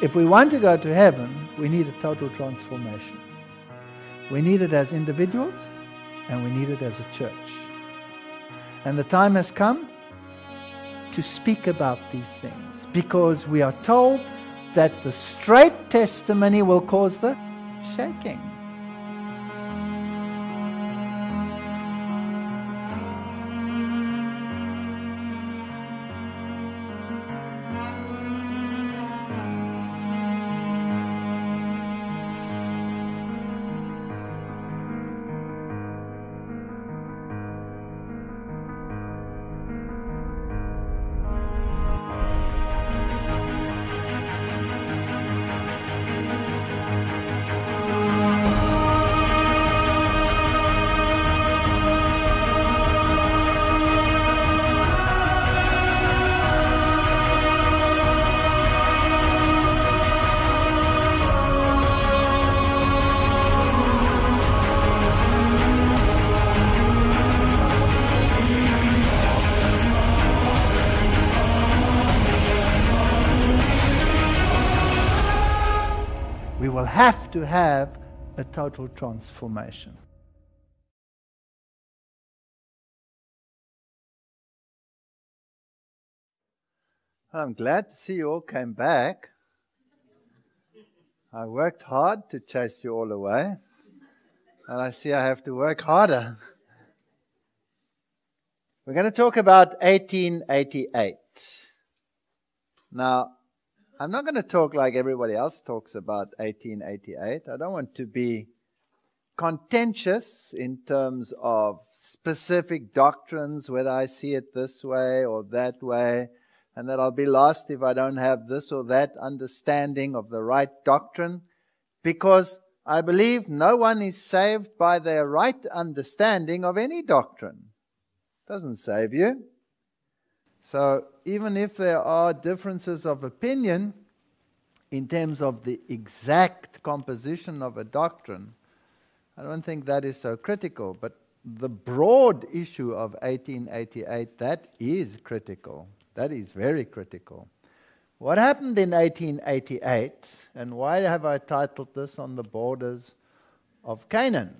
If we want to go to heaven, we need a total transformation. We need it as individuals, and we need it as a church. And the time has come to speak about these things, because we are told that the straight testimony will cause the shaking. We will have to have a total transformation. I'm glad to see you all came back. I worked hard to chase you all away, and I see I have to work harder. We're going to talk about 1888. Now, I'm not going to talk like everybody else talks about 1888. I don't want to be contentious in terms of specific doctrines, whether I see it this way or that way, and that I'll be lost if I don't have this or that understanding of the right doctrine, because I believe no one is saved by their right understanding of any doctrine. It doesn't save you. So even if there are differences of opinion in terms of the exact composition of a doctrine, I don't think that is so critical. But the broad issue of 1888, that is critical. That is very critical. What happened in 1888, and why have I titled this On the Borders of Canaan?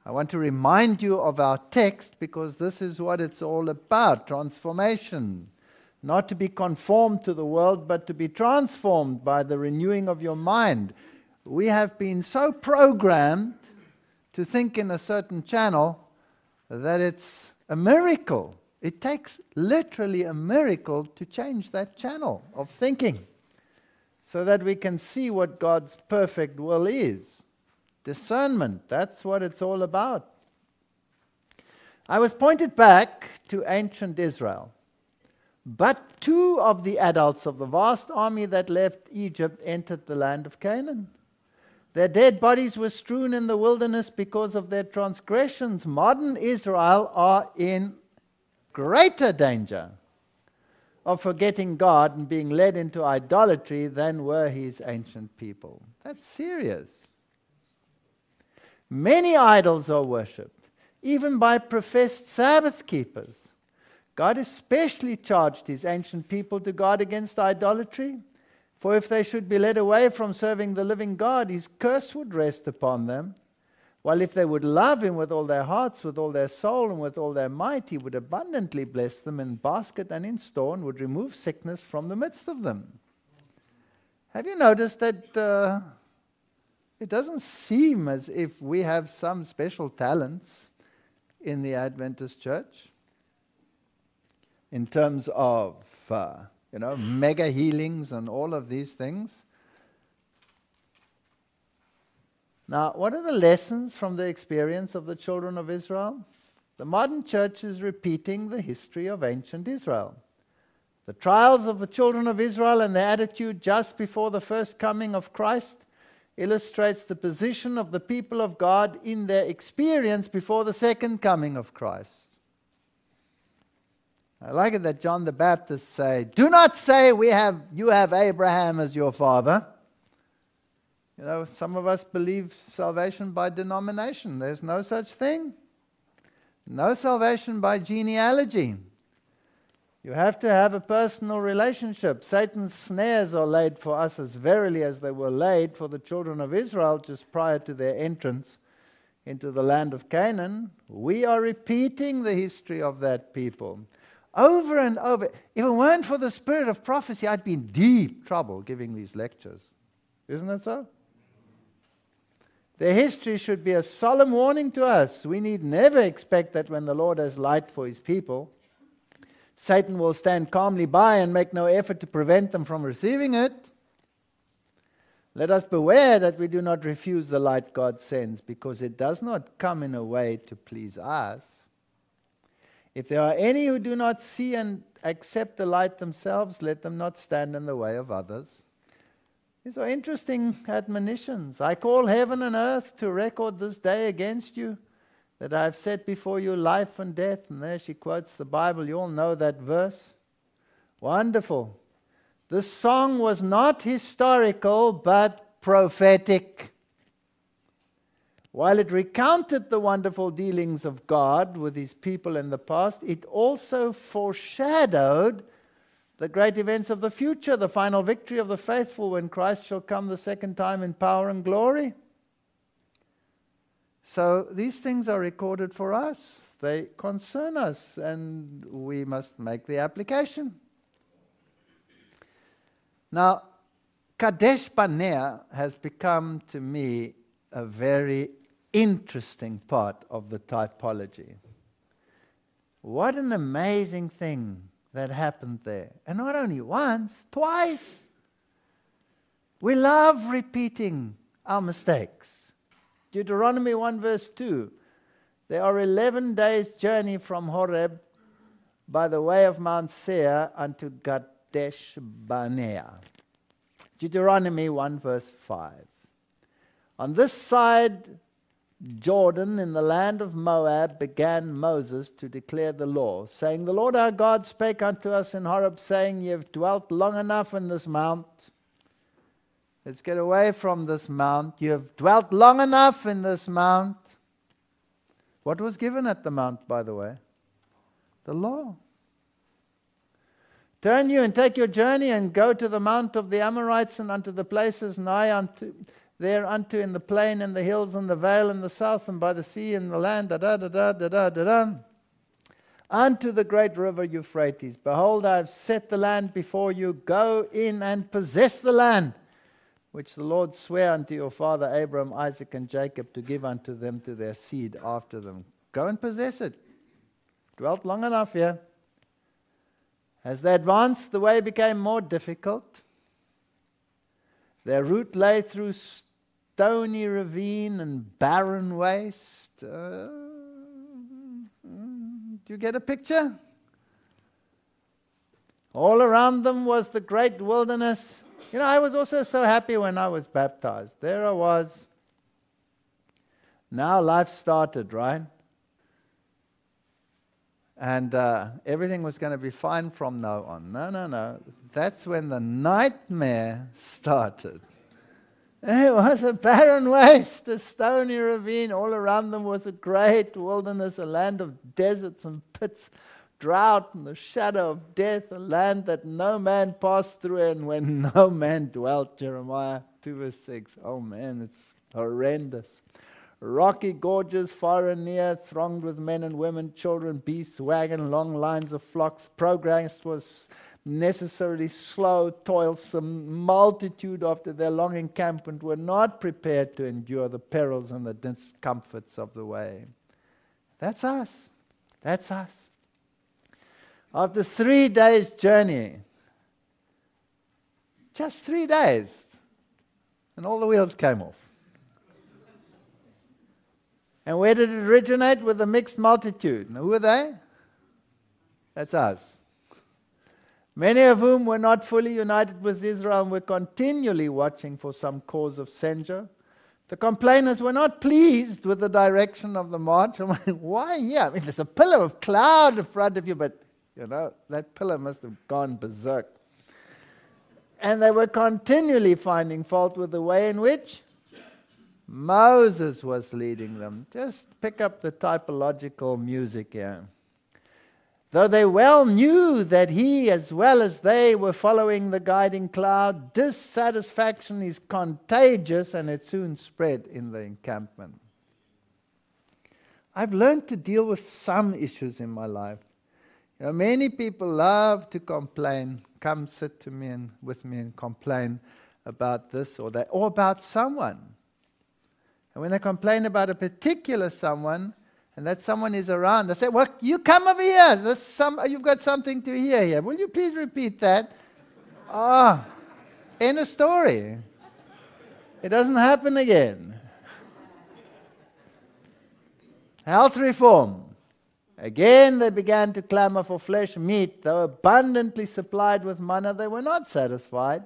I want to remind you of our text, because this is what it's all about, transformation. Not to be conformed to the world, but to be transformed by the renewing of your mind. We have been so programmed to think in a certain channel that it's a miracle. It takes literally a miracle to change that channel of thinking, so that we can see what God's perfect will is. Discernment, that's what it's all about. I was pointed back to ancient Israel. But 2 of the adults of the vast army that left Egypt entered the land of Canaan. Their dead bodies were strewn in the wilderness because of their transgressions. Modern Israel are in greater danger of forgetting God and being led into idolatry than were his ancient people. That's serious. Many idols are worshipped, even by professed Sabbath keepers. God especially charged his ancient people to guard against idolatry, for if they should be led away from serving the living God, his curse would rest upon them. While if they would love him with all their hearts, with all their soul, and with all their might, he would abundantly bless them in basket and in store, and would remove sickness from the midst of them. Have you noticed that it doesn't seem as if we have some special talents in the Adventist church in terms of, mega healings and all of these things? Now, what are the lessons from the experience of the children of Israel? The modern church is repeating the history of ancient Israel. The trials of the children of Israel and their attitude just before the first coming of Christ illustrates the position of the people of God in their experience before the second coming of Christ. I like it that John the Baptist say, "Do not say you have Abraham as your father." Some of us believe salvation by denomination. There's no such thing. No salvation by genealogy. You have to have a personal relationship. Satan's snares are laid for us as verily as they were laid for the children of Israel just prior to their entrance into the land of Canaan. We are repeating the history of that people over and over. If it weren't for the spirit of prophecy, I'd be in deep trouble giving these lectures. Isn't it so? Their history should be a solemn warning to us. We need never expect that when the Lord has light for his people, Satan will stand calmly by and make no effort to prevent them from receiving it. Let us beware that we do not refuse the light God sends, because it does not come in a way to please us. If there are any who do not see and accept the light themselves, let them not stand in the way of others. These are interesting admonitions. I call heaven and earth to record this day against you, that I have set before you life and death. And there she quotes the Bible. You all know that verse. Wonderful. This song was not historical, but prophetic. While it recounted the wonderful dealings of God with his people in the past, it also foreshadowed the great events of the future, the final victory of the faithful when Christ shall come the second time in power and glory. So these things are recorded for us. They concern us, and we must make the application. Now, Kadesh Barnea has become to me a very interesting part of the typology. What an amazing thing that happened there. And not only once, twice. We love repeating our mistakes. Deuteronomy 1 verse 2. There are 11 days' journey from Horeb by the way of Mount Seir unto Kadesh Barnea. Deuteronomy 1 verse 5. On this side Jordan, in the land of Moab, began Moses to declare the law, saying, The Lord our God spake unto us in Horeb, saying, Ye have dwelt long enough in this mount. Let's get away from this mount. You have dwelt long enough in this mount. What was given at the mount, by the way? The law. Turn you and take your journey and go to the mount of the Amorites and unto the places nigh unto thereunto in the plain and the hills and the vale in the south and by the sea and the land, unto the great river Euphrates. Behold, I have set the land before you. Go in and possess the land, which the Lord sware unto your father Abraham, Isaac, and Jacob to give unto them to their seed after them. Go and possess it. Dwelt long enough here. As they advanced, the way became more difficult. Their route lay through stony ravine and barren waste. Do you get a picture? All around them was the great wilderness. You know, I was also so happy when I was baptized. There I was. Now life started, right? And everything was going to be fine from now on. No. That's when the nightmare started. It was a barren waste, a stony ravine. All around them was a great wilderness, a land of deserts and pits, drought and the shadow of death, a land that no man passed through and when no man dwelt. Jeremiah 2 verse 6. Oh man, it's horrendous. Rocky gorges far and near, thronged with men and women, children, beasts, wagon, long lines of flocks. Progress was necessarily slow, toilsome. Multitude after their long encampment were not prepared to endure the perils and the discomforts of the way. That's us. That's us. After 3 days' journey, just 3 days, and all the wheels came off. And where did it originate? With a mixed multitude. Now, who are they? That's us. Many of whom were not fully united with Israel and were continually watching for some cause of censure. The complainers were not pleased with the direction of the march. I'm like, why here? I mean, there's a pillar of cloud in front of you, but, you know, that pillar must have gone berserk. And they were continually finding fault with the way in which Moses was leading them. Just pick up the typological music here. Though they well knew that he, as well as they, were following the guiding cloud, dissatisfaction is contagious, and it soon spread in the encampment. I've learned to deal with some issues in my life. Many people love to complain, come sit to me and with me and complain about this or that, or about someone. And when they complain about a particular someone, and that someone is around, they say, well, you come over here. You've got something to hear here. Will you please repeat that? End of story. It doesn't happen again. Health reform. Again, they began to clamor for flesh meat. Though abundantly supplied with manna, they were not satisfied.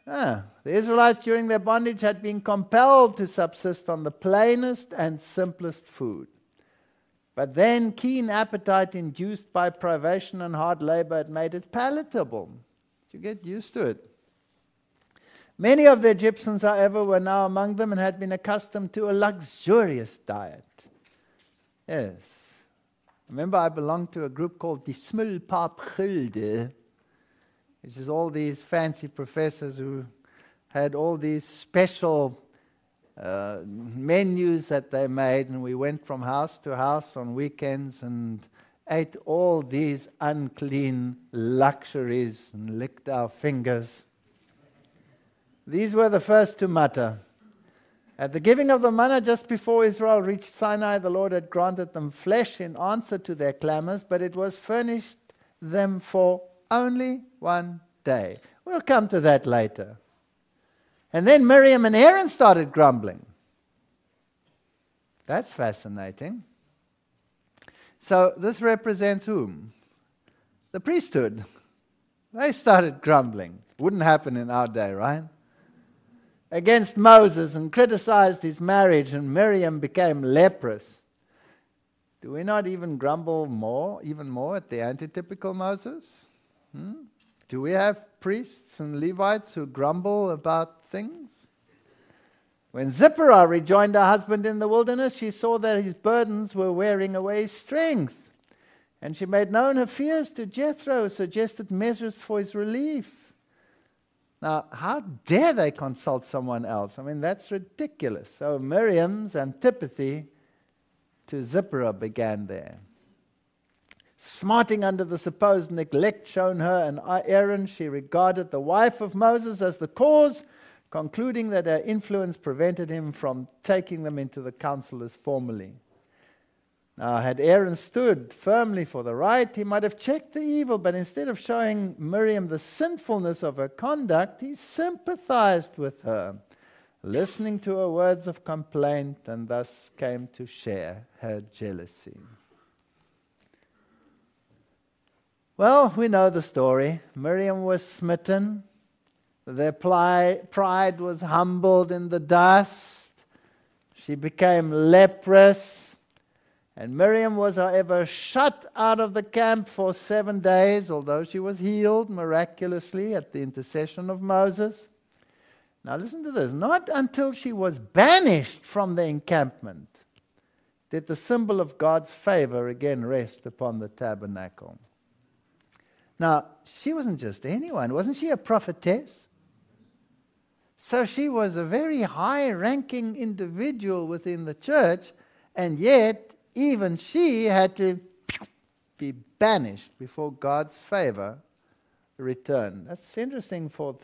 The Israelites during their bondage had been compelled to subsist on the plainest and simplest food. But then keen appetite induced by privation and hard labor had made it palatable. You get used to it. Many of the Egyptians, however, were now among them and had been accustomed to a luxurious diet. Yes. Remember, I belonged to a group called the Smulpapgilde, which is all these fancy professors who had all these special menus that they made, and we went from house to house on weekends and ate all these unclean luxuries and licked our fingers. These were the first to mutter. At the giving of the manna just before Israel reached Sinai, the Lord had granted them flesh in answer to their clamors, but it was furnished them for only one day. We'll come to that later. And then Miriam and Aaron started grumbling. That's fascinating. So this represents whom? The priesthood. They started grumbling. Wouldn't happen in our day, right? Against Moses, and criticized his marriage, and Miriam became leprous. Do we not even grumble even more at the antitypical Moses? Do we have priests and Levites who grumble about things? When Zipporah rejoined her husband in the wilderness, she saw that his burdens were wearing away his strength. And she made known her fears to Jethro, suggested measures for his relief. Now, how dare they consult someone else? I mean, that's ridiculous. So Miriam's antipathy to Zipporah began there. Smarting under the supposed neglect shown her and Aaron, she regarded the wife of Moses as the cause, concluding that her influence prevented him from taking them into the council as formerly. Now, had Aaron stood firmly for the right, he might have checked the evil, but instead of showing Miriam the sinfulness of her conduct, he sympathized with her, listening to her words of complaint, and thus came to share her jealousy. Well, we know the story. Miriam was smitten. Their pride was humbled in the dust. She became leprous. And Miriam was, however, shut out of the camp for 7 days, although she was healed miraculously at the intercession of Moses. Now listen to this. Not until she was banished from the encampment did the symbol of God's favor again rest upon the tabernacle. Now, she wasn't just anyone. Wasn't she a prophetess? So she was a very high-ranking individual within the church, and yet even she had to be banished before God's favor returned. That's interesting for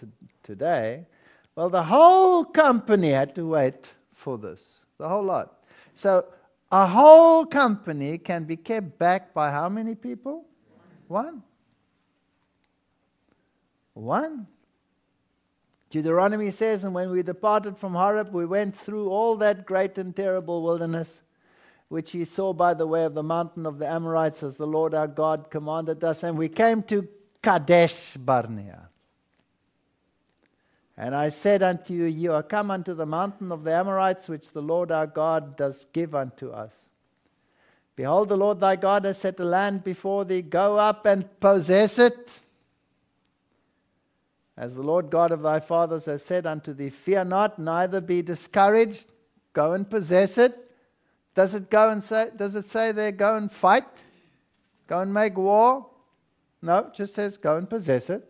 today. Well, the whole company had to wait for this. The whole lot. So a whole company can be kept back by how many people? One. Deuteronomy says, and when we departed from Horeb, we went through all that great and terrible wilderness, which ye saw by the way of the mountain of the Amorites, as the Lord our God commanded us. And we came to Kadesh Barnea. And I said unto you, ye are come unto the mountain of the Amorites, which the Lord our God does give unto us. Behold, the Lord thy God has set a land before thee. Go up and possess it. As the Lord God of thy fathers has said unto thee, fear not, neither be discouraged. Go and possess it. Does it say there, go and fight? Go and make war? No, it just says go and possess it.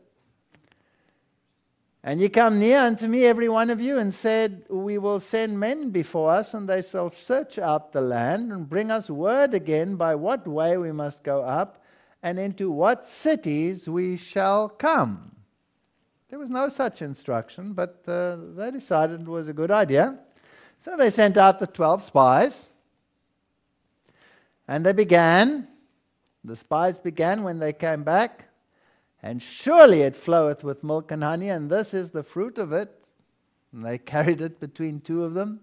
And ye come near unto me, every one of you, and said, we will send men before us, and they shall search out the land, and bring us word again by what way we must go up, and into what cities we shall come. There was no such instruction, but they decided it was a good idea. So they sent out the 12 spies, and the spies began when they came back, and surely it floweth with milk and honey, and this is the fruit of it. And they carried it between two of them.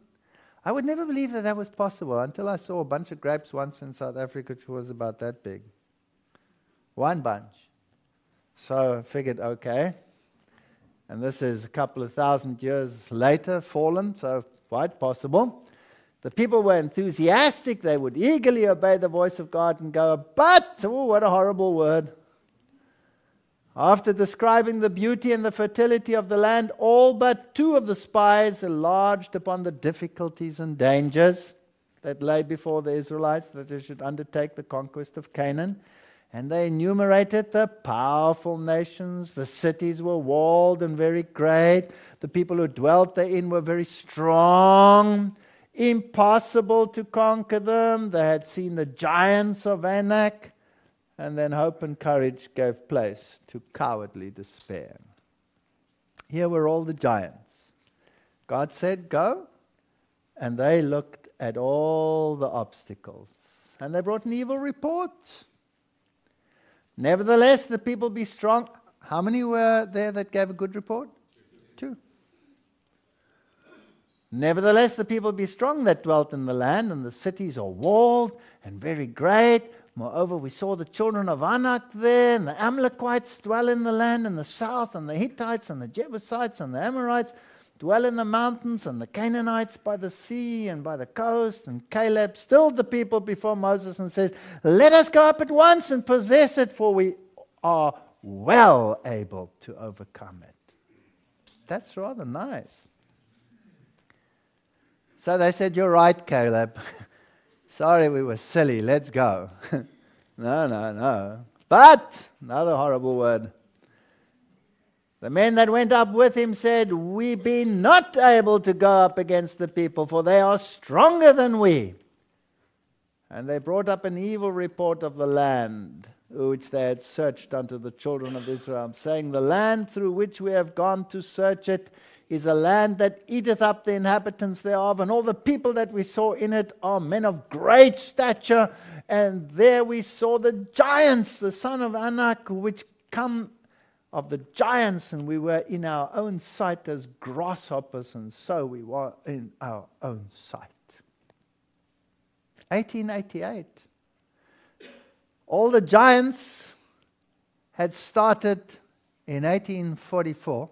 I would never believe that was possible until I saw a bunch of grapes once in South Africa, which was about that big. One bunch. So I figured, okay. And this is a couple of 1,000 years later, fallen, so quite possible. The people were enthusiastic. They would eagerly obey the voice of God and go, but, oh, what a horrible word. After describing the beauty and the fertility of the land, all but 2 of the spies enlarged upon the difficulties and dangers that lay before the Israelites, that they should undertake the conquest of Canaan. And they enumerated the powerful nations. The cities were walled and very great. The people who dwelt therein were very strong. Impossible to conquer them. They had seen the giants of Anak. And then hope and courage gave place to cowardly despair. Here were all the giants. God said, go. And they looked at all the obstacles. And they brought an evil report. Nevertheless, the people be strong. How many were there that gave a good report? 2. Nevertheless, the people be strong that dwelt in the land, and the cities are walled and very great. Moreover, we saw the children of Anak there, and the Amalekites dwell in the land in the south, and the Hittites and the Jebusites and the Amorites dwell in the mountains, and the Canaanites by the sea and by the coast. And Caleb stilled the people before Moses and said, let us go up at once and possess it, for we are well able to overcome it. That's rather nice. So they said, you're right, Caleb. Sorry, we were silly. Let's go. No. But, another horrible word. The men that went up with him said, we be not able to go up against the people, for they are stronger than we. And they brought up an evil report of the land, which they had searched unto the children of Israel, saying, the land through which we have gone to search it is a land that eateth up the inhabitants thereof, and all the people that we saw in it are men of great stature. And there we saw the giants, the son of Anak, which come of the giants, and we were in our own sight as grasshoppers, and so we were in our own sight. 1888. All the giants had started in 1844.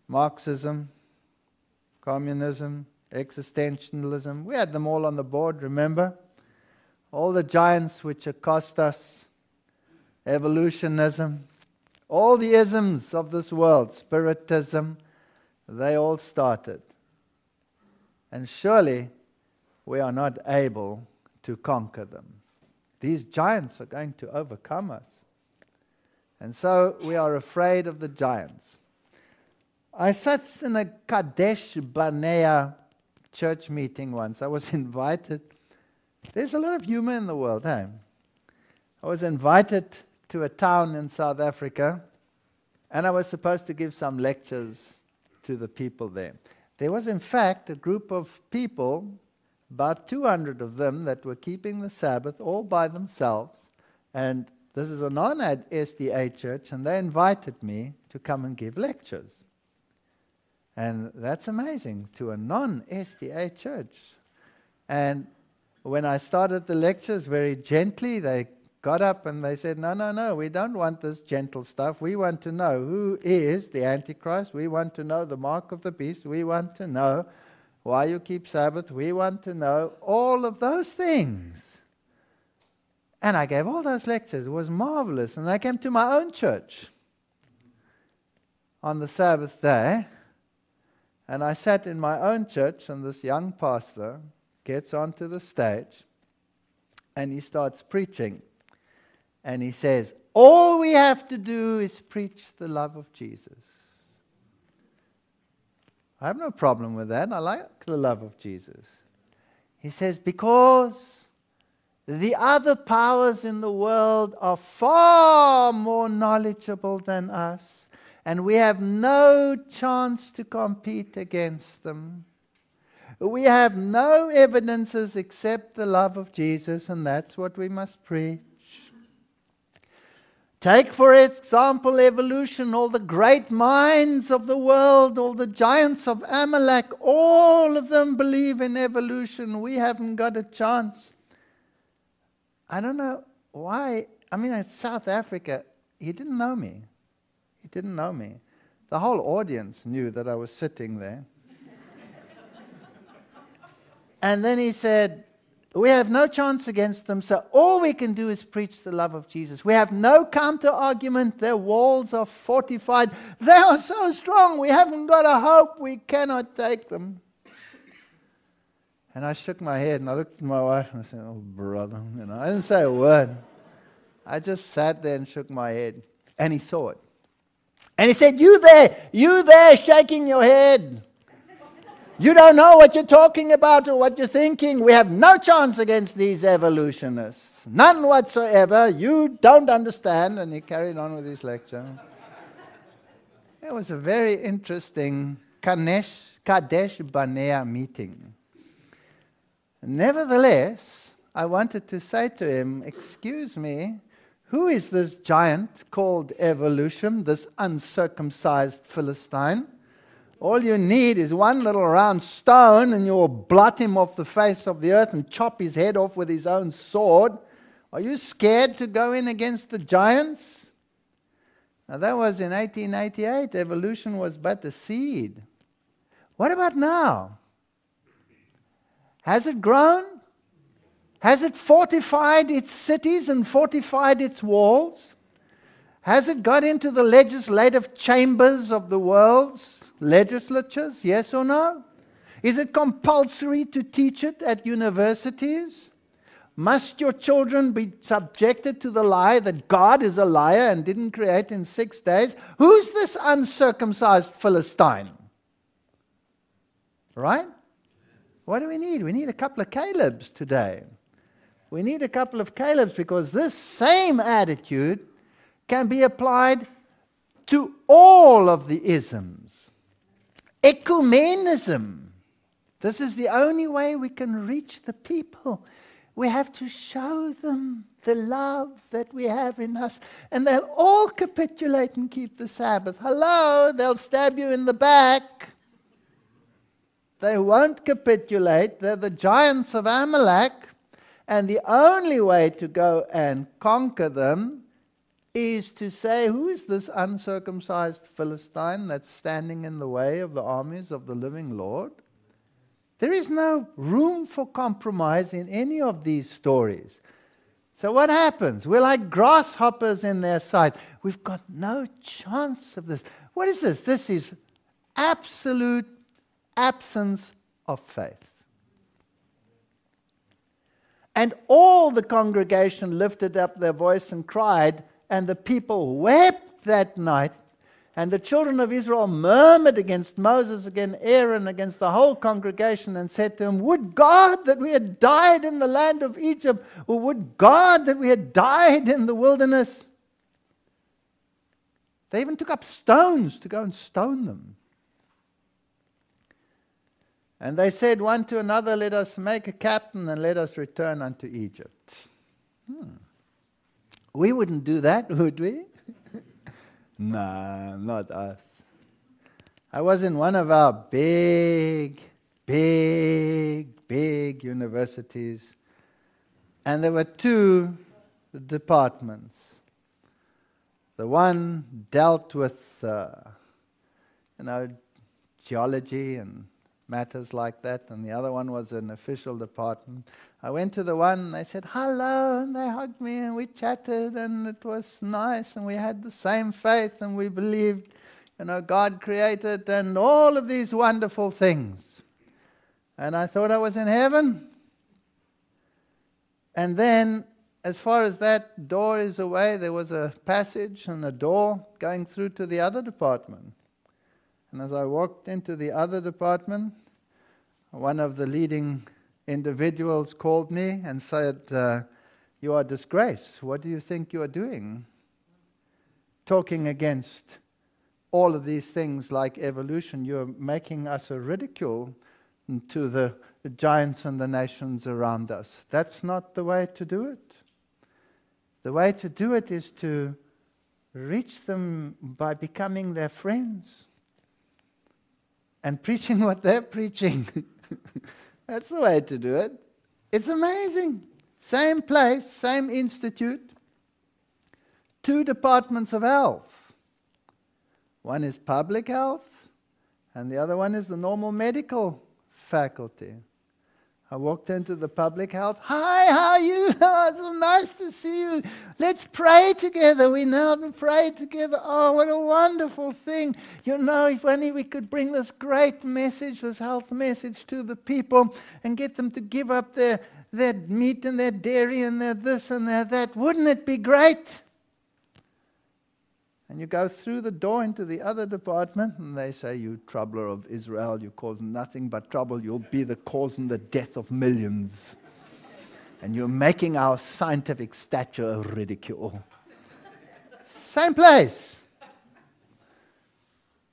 Marxism, communism, existentialism. We had them all on the board, remember? All the giants which accost us. Evolutionism. All the isms of this world. Spiritism. They all started. And surely we are not able to conquer them. These giants are going to overcome us. And so we are afraid of the giants. I sat in a Kadesh Barnea church meeting once. I was invited. There's a lot of humor in the world, hey? I was invited to a town in South Africa, and I was supposed to give some lectures to the people there. There was, in fact, a group of people, about 200 of them, that were keeping the Sabbath all by themselves. And this is a non-SDA church, and they invited me to come and give lectures. And that's amazing, to a non-SDA church. And when I started the lectures, very gently, they got up and they said, no, we don't want this gentle stuff. We want to know who is the Antichrist. We want to know the mark of the beast. We want to know why you keep Sabbath. We want to know all of those things. And I gave all those lectures. It was marvelous. And I came to my own church on the Sabbath day. And I sat in my own church, and this young pastor gets onto the stage, And he starts preaching. And he says, all we have to do is preach the love of Jesus. I have no problem with that. I like the love of Jesus. He says, because the other powers in the world are far more knowledgeable than us, and we have no chance to compete against them. We have no evidences except the love of Jesus, and that's what we must preach. Take, for example, evolution. All the great minds of the world, all the giants of Amalek, all of them believe in evolution. We haven't got a chance. I don't know why. I mean, in South Africa, he didn't know me. He didn't know me. The whole audience knew that I was sitting there. And then he said, we have no chance against them, so all we can do is preach the love of Jesus. We have no counter-argument. Their walls are fortified. They are so strong. We haven't got a hope. We cannot take them. And I shook my head and I looked at my wife and I said, oh, brother. I didn't say a word. I just sat there and shook my head. And he saw it. And he said, you there shaking your head. You don't know what you're talking about or what you're thinking. We have no chance against these evolutionists. None whatsoever. You don't understand. And he carried on with his lecture. It was a very interesting Kadesh Barnea meeting. Nevertheless, I wanted to say to him, excuse me, who is this giant called evolution, this uncircumcised Philistine? All you need is one little round stone and you'll blot him off the face of the earth and chop his head off with his own sword. Are you scared to go in against the giants? Now that was in 1888. Evolution was but a seed. What about now? Has it grown? Has it fortified its cities and fortified its walls? Has it got into the legislative chambers of the world's legislatures, yes or no? Is it compulsory to teach it at universities? Must your children be subjected to the lie that God is a liar and didn't create in 6 days? Who's this uncircumcised Philistine? Right? What do we need? We need a couple of Calebs today. We need a couple of Calebs because this same attitude can be applied to all of the isms. Ecumenism. This is the only way we can reach the people. We have to show them the love that we have in us. And they'll all capitulate and keep the Sabbath. Hello, they'll stab you in the back. They won't capitulate. They're the giants of Amalek. And the only way to go and conquer them is to say, who is this uncircumcised Philistine that's standing in the way of the armies of the living Lord? There is no room for compromise in any of these stories. So what happens? We're like grasshoppers in their sight. We've got no chance of this. What is this? This is absolute absence of faith. And all the congregation lifted up their voice and cried, and the people wept that night. And the children of Israel murmured against Moses, against Aaron, against the whole congregation, and said to him, would God that we had died in the land of Egypt, or would God that we had died in the wilderness? They even took up stones to go and stone them. And they said one to another, let us make a captain and let us return unto Egypt. We wouldn't do that, would we? Nah, not us. I was in one of our big universities, and there were two departments. The one dealt with, geology and matters like that, and the other one was an official department. I went to the one, and they said, hello, and they hugged me, and we chatted, and it was nice, and we had the same faith, and we believed, God created, and all of these wonderful things. And I thought I was in heaven. And then, as far as that door is away, there was a passage and a door going through to the other department. And as I walked into the other department, one of the leading individuals called me and said, "You are a disgrace. What do you think you are doing? Talking against all of these things like evolution. You're making us a ridicule to the giants and the nations around us. That's not the way to do it. The way to do it is to reach them by becoming their friends and preaching what they're preaching." That's the way to do it. It's amazing. Same place, same institute, 2 departments of health. One is public health, and the other one is the normal medical faculty. I walked into the public health. "Hi, how are you? It's so nice to see you. Let's pray together. We now pray together. Oh, what a wonderful thing. You know, if only we could bring this great message, this health message to the people and get them to give up their meat and their dairy and their this and their that. Wouldn't it be great?" And you go through the door into the other department, and they say, "You troubler of Israel, you cause nothing but trouble. You'll be the cause and the death of millions. And you're making our scientific stature a ridicule." Same place.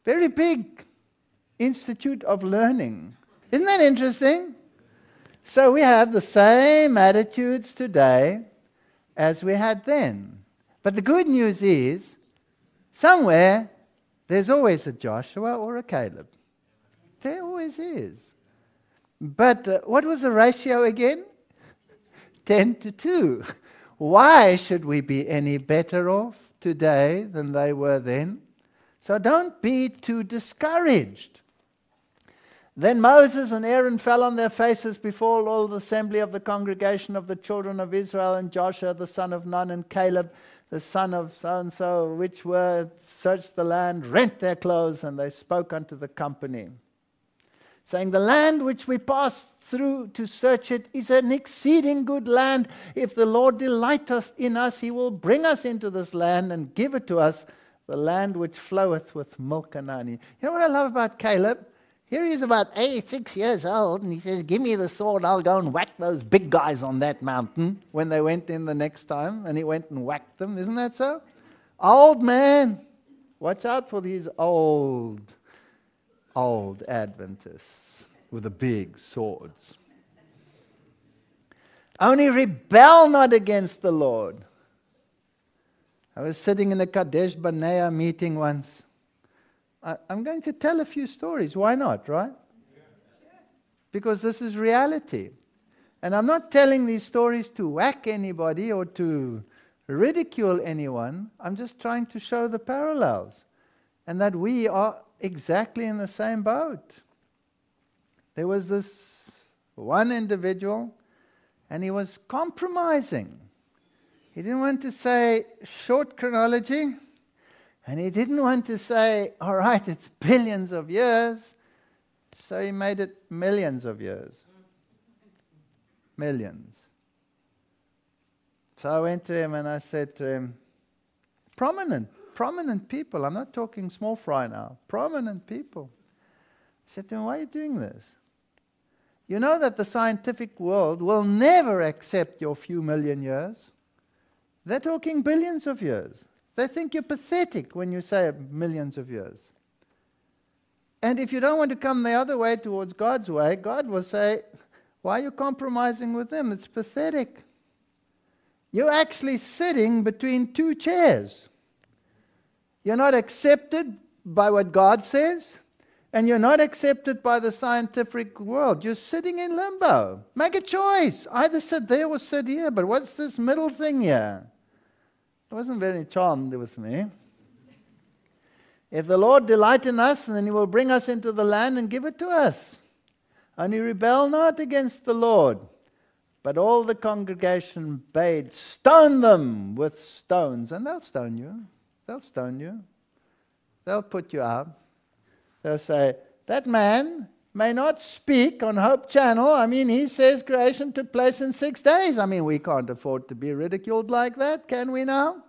Very big institute of learning. Isn't that interesting? So we have the same attitudes today as we had then. But the good news is, somewhere, there's always a Joshua or a Caleb. There always is. But what was the ratio again? 10-2. Why should we be any better off today than they were then? So don't be too discouraged. Then Moses and Aaron fell on their faces before all the assembly of the congregation of the children of Israel, and Joshua the son of Nun and Caleb the son of so-and-so, which were searched the land, rent their clothes, and they spoke unto the company, saying, "The land which we passed through to search it is an exceeding good land. If the Lord delight us in us, he will bring us into this land and give it to us, the land which floweth with milk and honey." You know what I love about Caleb? Here he is about 86 years old, and he says, "Give me the sword, I'll go and whack those big guys on that mountain," when they went in the next time, and he went and whacked them. Isn't that so? Old man. Watch out for these old Adventists with the big swords. "Only rebel not against the Lord." I was sitting in a Kadesh Barnea meeting once. I'm going to tell a few stories. Why not, right? Because this is reality. And I'm not telling these stories to whack anybody or to ridicule anyone. I'm just trying to show the parallels and that we are exactly in the same boat. There was this one individual, and he was compromising. He didn't want to say short chronology, and he didn't want to say, all right, it's billions of years, so he made it millions of years. Millions. So I went to him and I said to him, prominent people, I'm not talking small fry now, prominent people. I said to him, why are you doing this? You know that the scientific world will never accept your few million years. They're talking billions of years. They think you're pathetic when you say millions of years. And if you don't want to come the other way towards God's way, God will say, why are you compromising with them? It's pathetic. You're actually sitting between two chairs. You're not accepted by what God says, and you're not accepted by the scientific world. You're sitting in limbo. Make a choice. Either sit there or sit here. But what's this middle thing here? It wasn't very charmed with me. If the Lord delight in us, then he will bring us into the land and give it to us. Only rebel not against the Lord. But all the congregation bade, stone them with stones. And they'll stone you. They'll stone you. They'll put you out. They'll say, that man may not speak on Hope Channel. I mean, he says creation took place in 6 days. I mean, we can't afford to be ridiculed like that, can we now?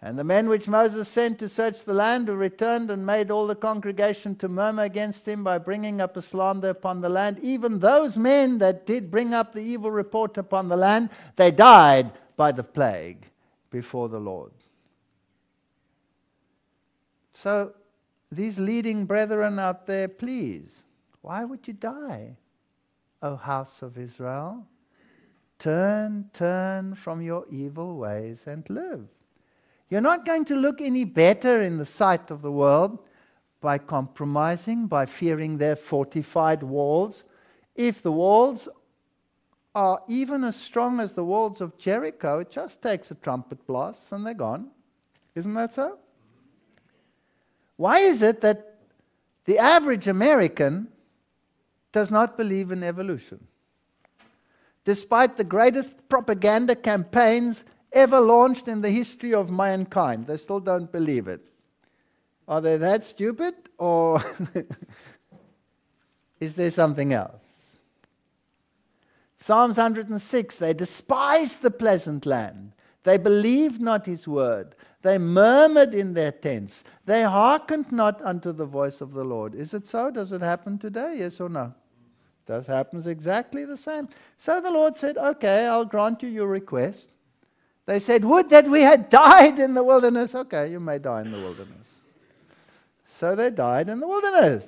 And the men which Moses sent to search the land, who returned and made all the congregation to murmur against him by bringing up a slander upon the land, even those men that did bring up the evil report upon the land, they died by the plague before the Lord. So, these leading brethren out there, please, why would you die, O house of Israel? Turn from your evil ways and live. You're not going to look any better in the sight of the world by compromising, by fearing their fortified walls. If the walls are even as strong as the walls of Jericho, it just takes a trumpet blast and they're gone. Isn't that so? Why is it that the average American does not believe in evolution? Despite the greatest propaganda campaigns ever launched in the history of mankind, they still don't believe it. Are they that stupid, or is there something else? Psalms 106, they despised the pleasant land. They believed not his word. They murmured in their tents. They hearkened not unto the voice of the Lord. Is it so? Does it happen today? Yes or no? It happens exactly the same. So the Lord said, okay, I'll grant you your request. They said, would that we had died in the wilderness. Okay, you may die in the wilderness. So they died in the wilderness.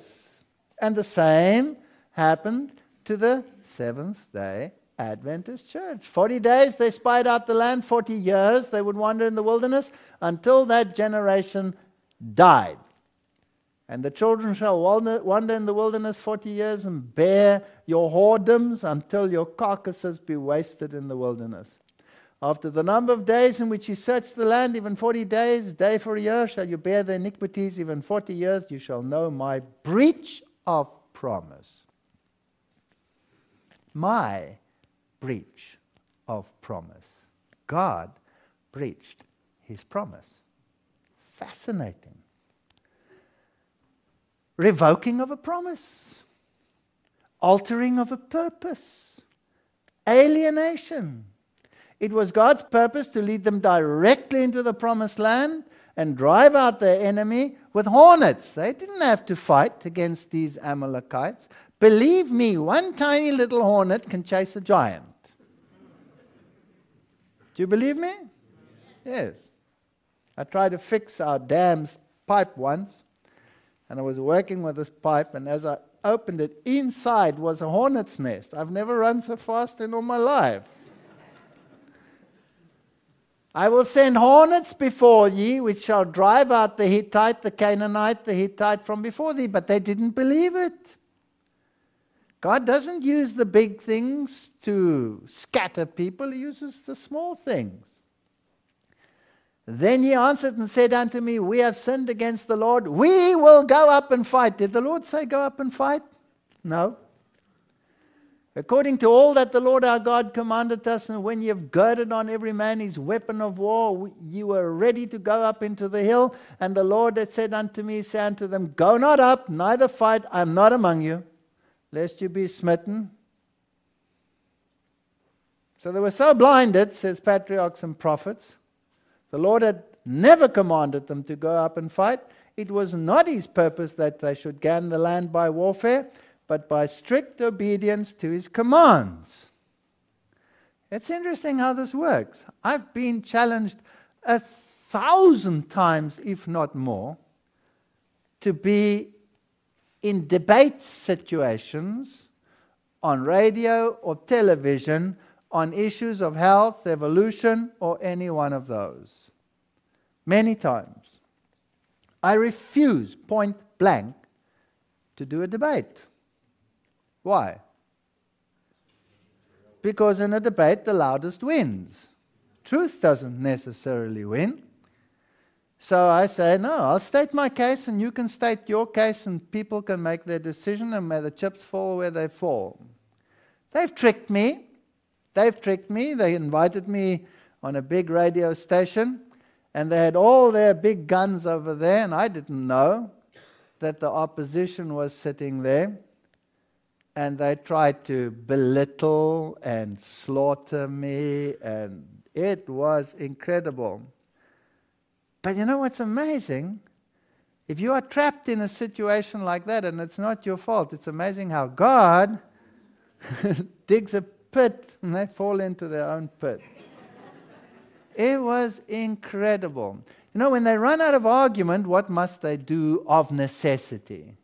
And the same happened to the Seventh-day Adventist church. 40 days they spied out the land. 40 years they would wander in the wilderness until that generation died. And the children shall wander in the wilderness 40 years and bear your whoredoms until your carcasses be wasted in the wilderness. After the number of days in which you search the land, even 40 days, day for a year, shall you bear the iniquities. Even 40 years you shall know my breach of promise. My breach of promise. God breached his promise. Fascinating. Revoking of a promise. Altering of a purpose. Alienation. It was God's purpose to lead them directly into the promised land and drive out their enemy with hornets. They didn't have to fight against these Amalekites. Believe me, one tiny little hornet can chase a giant. Do you believe me? Yes. I tried to fix our dam's pipe once, and I was working with this pipe, and as I opened it, inside was a hornet's nest. I've never run so fast in all my life. I will send hornets before ye, which shall drive out the Hittite, the Canaanite, the Hittite from before thee. But they didn't believe it. God doesn't use the big things to scatter people. He uses the small things. Then he answered and said unto me, we have sinned against the Lord. We will go up and fight. Did the Lord say go up and fight? No. According to all that the Lord our God commanded us, and when ye have girded on every man his weapon of war, ye were ready to go up into the hill. And the Lord had said unto me, say unto them, go not up, neither fight, I am not among you, lest you be smitten. So they were so blinded, says patriarchs and prophets. The Lord had never commanded them to go up and fight. It was not his purpose that they should gain the land by warfare, but by strict obedience to his commands. It's interesting how this works. I've been challenged 1,000 times, if not more, to be in debate situations on radio or television on issues of health, evolution, or any one of those. Many times. I refuse, point blank, to do a debate. Why? Because in a debate, the loudest wins. Truth doesn't necessarily win. So I say, no, I'll state my case and you can state your case and people can make their decision and may the chips fall where they fall. They've tricked me. They invited me on a big radio station and they had all their big guns over there and I didn't know. that the opposition was sitting there, and they tried to belittle and slaughter me, and it was incredible. But you know what's amazing? If you are trapped in a situation like that, and it's not your fault, it's amazing how God digs a pit and they fall into their own pit. It was incredible. You know, when they run out of argument, what must they do of necessity?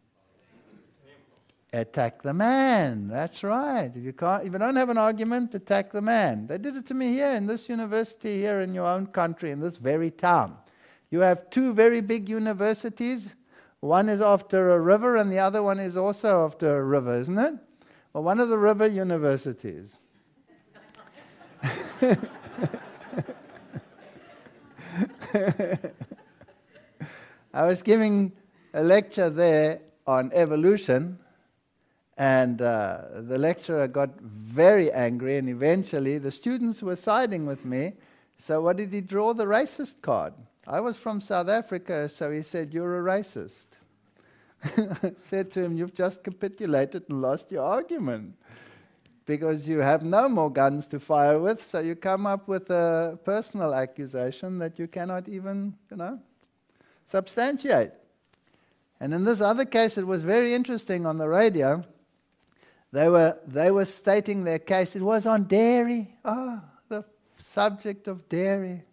Attack the man. That's right. If you don't have an argument, attack the man. They did it to me here in this university, here in your own country, in this very town. You have two very big universities. One is after a river and the other one is also after a river, isn't it? Well, one of the river universities. I was giving a lecture there on evolution, and the lecturer got very angry, and eventually the students were siding with me. So what did he draw? The racist card. I was from South Africa, so he said, "You're a racist." I said to him, "You've just capitulated and lost your argument, because you have no more guns to fire with, so you come up with a personal accusation that you cannot even, substantiate." And in this other case, it was very interesting on the radio. They were stating their case. It was on dairy. The subject of dairy.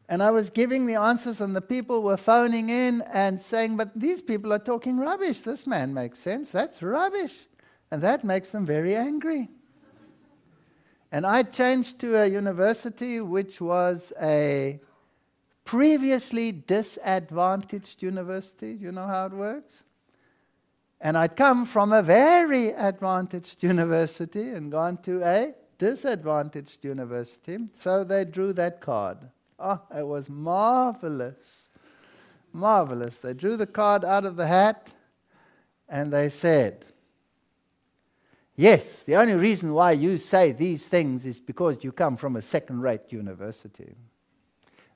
And I was giving the answers, and the people were phoning in and saying, "But these people are talking rubbish. This man makes sense. That's rubbish." And that makes them very angry. And I changed to a university which was a previously disadvantaged university. You know how it works? And I'd come from a very advantaged university and gone to a disadvantaged university. So they drew that card. It was marvelous. Marvelous. They drew the card out of the hat and they said, "Yes, the only reason why you say these things is because you come from a second-rate university.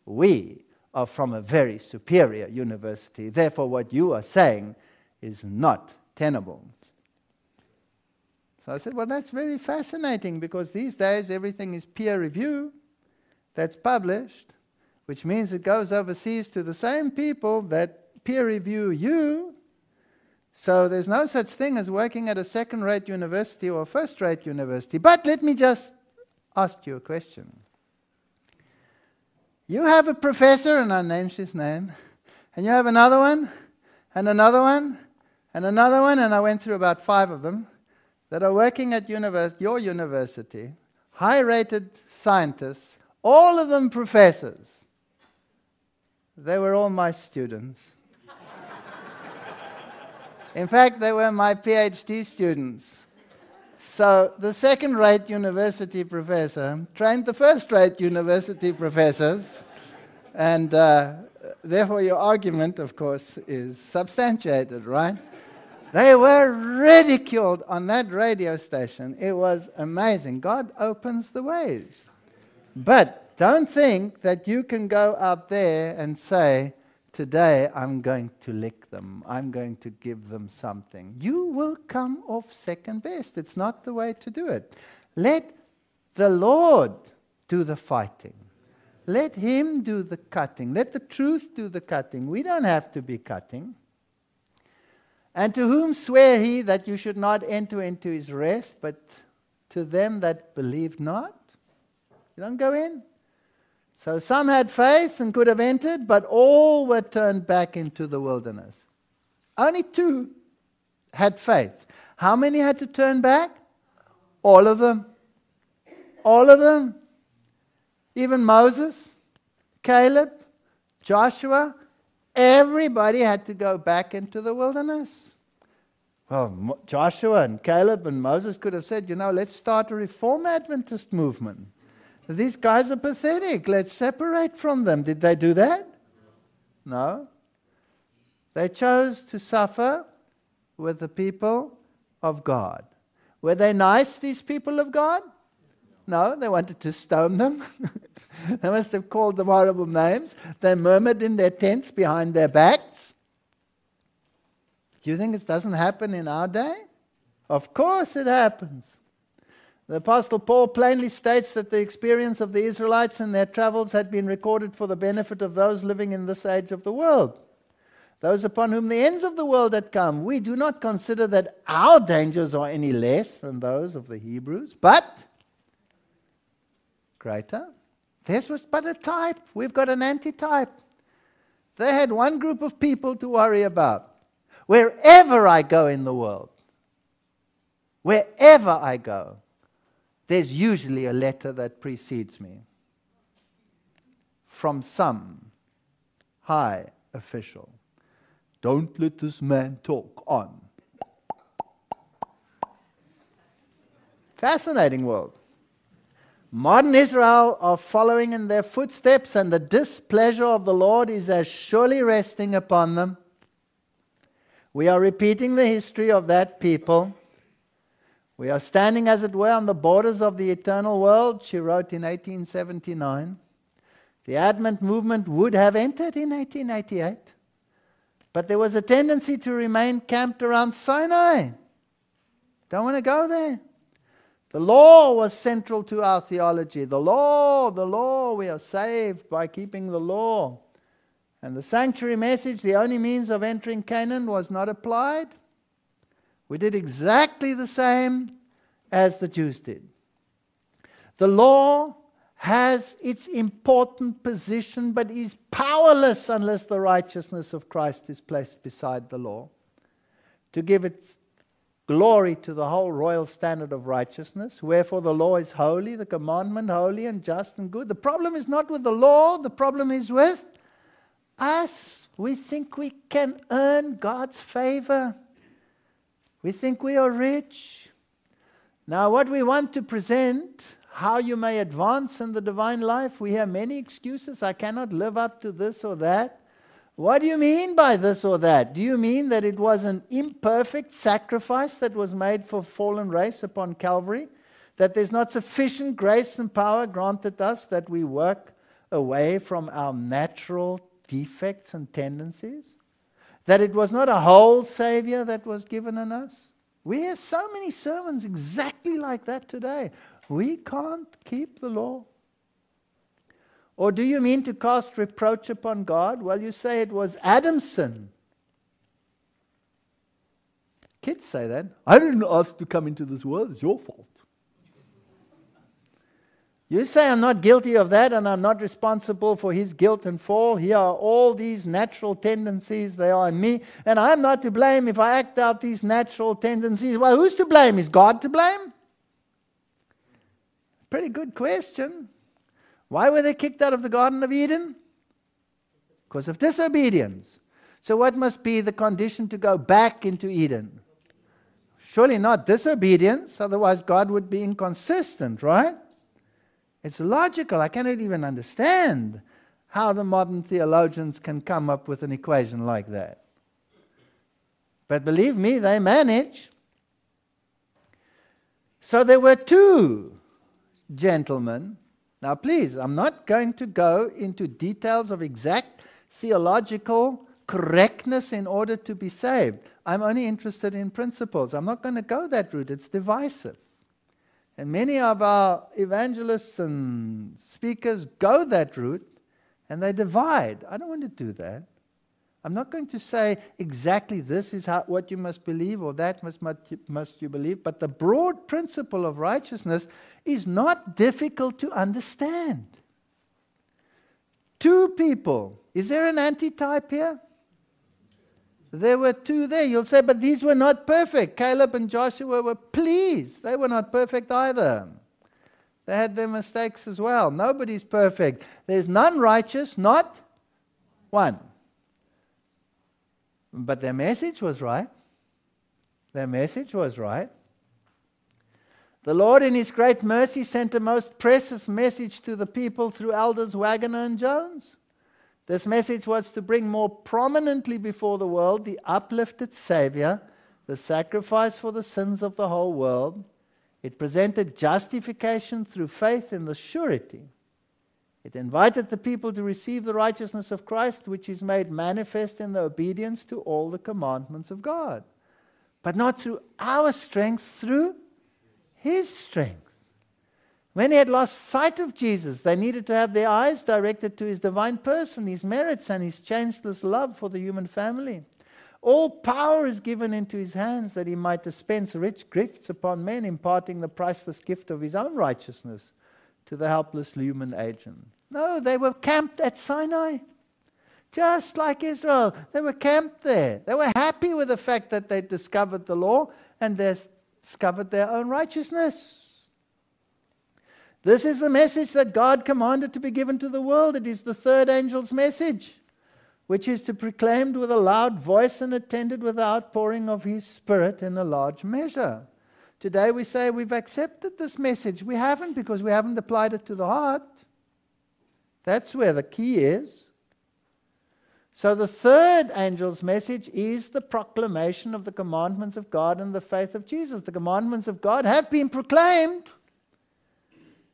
We are from a very superior university. Therefore, what you are saying is not tenable." So I said, "Well, that's very fascinating, because these days everything is peer review that's published, which means it goes overseas to the same people that peer review you. So there's no such thing as working at a second-rate university or a first-rate university. But let me just ask you a question. You have a professor," and I named his name, "and you have another one, and another one, and another one," and I went through about 5 of them, "that are working at your university, high-rated scientists, all of them professors. They were all my students. In fact, they were my PhD students. So the second-rate university professor trained the first-rate university professors, and therefore your argument, of course, is substantiated, right? They were ridiculed on that radio station. It was amazing. God opens the ways. But don't think that you can go out there and say, "Today I'm going to lick them. I'm going to give them something." You will come off second best. It's not the way to do it. Let the Lord do the fighting. Let Him do the cutting. Let the truth do the cutting. We don't have to be cutting. "And to whom swear He that you should not enter into His rest, but to them that believe not?" You don't go in. So some had faith and could have entered, but all were turned back into the wilderness. Only 2 had faith. How many had to turn back? All of them. All of them. Even Moses, Caleb, Joshua, everybody had to go back into the wilderness. Well, Joshua and Caleb and Moses could have said, let's start a Reform Adventist movement. These guys are pathetic. Let's separate from them. Did they do that? No. They chose to suffer with the people of God. Were they nice, these people of God? No, they wanted to stone them. They must have called them horrible names. They murmured in their tents behind their backs. Do you think it doesn't happen in our day? Of course it happens. The Apostle Paul plainly states that the experience of the Israelites and their travels had been recorded for the benefit of those living in this age of the world, those upon whom the ends of the world had come. We do not consider that our dangers are any less than those of the Hebrews, but greater. Theirs was but a type. We've got an antitype. They had one group of people to worry about. Wherever I go in the world, wherever I go, there's usually a letter that precedes me from some high official. Don't let this man talk on. Fascinating world. Modern Israel are following in their footsteps, and the displeasure of the Lord is as surely resting upon them. We are repeating the history of that people. We are standing, as it were, on the borders of the eternal world, she wrote in 1879. The Advent movement would have entered in 1888, but there was a tendency to remain camped around Sinai. Don't want to go there. The law was central to our theology. The law, we are saved by keeping the law. And the sanctuary message, the only means of entering Canaan, was not applied. We did exactly the same as the Jews did. The law has its important position, but is powerless unless the righteousness of Christ is placed beside the law, to give its glory to the whole royal standard of righteousness. Wherefore the law is holy, the commandment holy and just and good. The problem is not with the law, the problem is with us. We think we can earn God's favor. We think we are rich. Now, what we want to present, how you may advance in the divine life, we have many excuses. I cannot live up to this or that. What do you mean by this or that? Do you mean that it was an imperfect sacrifice that was made for fallen race upon Calvary? That there's not sufficient grace and power granted us that we work away from our natural defects and tendencies? That it was not a whole Savior that was given in us? We hear so many sermons exactly like that today. We can't keep the law. Or do you mean to cast reproach upon God? Well, you say it was Adam's sin. Kids say that. I didn't ask to come into this world. It's your fault. You say I'm not guilty of that and I'm not responsible for his guilt and fall. Here are all these natural tendencies. They are in me. And I'm not to blame if I act out these natural tendencies. Well, who's to blame? Is God to blame? Pretty good question. Why were they kicked out of the Garden of Eden? Because of disobedience. So what must be the condition to go back into Eden? Surely not disobedience, otherwise God would be inconsistent, right? It's logical. I cannot even understand how the modern theologians can come up with an equation like that. But believe me, they manage. So there were two gentlemen. Now please, I'm not going to go into details of exact theological correctness in order to be saved. I'm only interested in principles. I'm not going to go that route. It's divisive. And many of our evangelists and speakers go that route and they divide. I don't want to do that. I'm not going to say exactly this is what you must believe or that must you believe, but the broad principle of righteousness is not difficult to understand. Two people. Is there an antitype here? There were two there. You'll say, but these were not perfect. Caleb and Joshua were pleased. They were not perfect either. They had their mistakes as well. Nobody's perfect. There's none righteous, not one. But their message was right. Their message was right. The Lord in His great mercy sent a most precious message to the people through elders Waggoner and Jones. This message was to bring more prominently before the world the uplifted Savior, the sacrifice for the sins of the whole world. It presented justification through faith in the surety It invited the people to receive the righteousness of Christ, which is made manifest in the obedience to all the commandments of God. But not through our strength, through His strength. When they had lost sight of Jesus, they needed to have their eyes directed to His divine person, His merits, and His changeless love for the human family. All power is given into His hands that He might dispense rich gifts upon men, imparting the priceless gift of His own righteousness to the helpless human agent. No, they were camped at Sinai. Just like Israel. They were camped there. They were happy with the fact that they discovered the law and they discovered their own righteousness. This is the message that God commanded to be given to the world. It is the third angel's message, which is to be proclaimed with a loud voice and attended with the outpouring of His Spirit in a large measure. Today we say we've accepted this message. We haven't, because we haven't applied it to the heart. That's where the key is. So the third angel's message is the proclamation of the commandments of God and the faith of Jesus. The commandments of God have been proclaimed,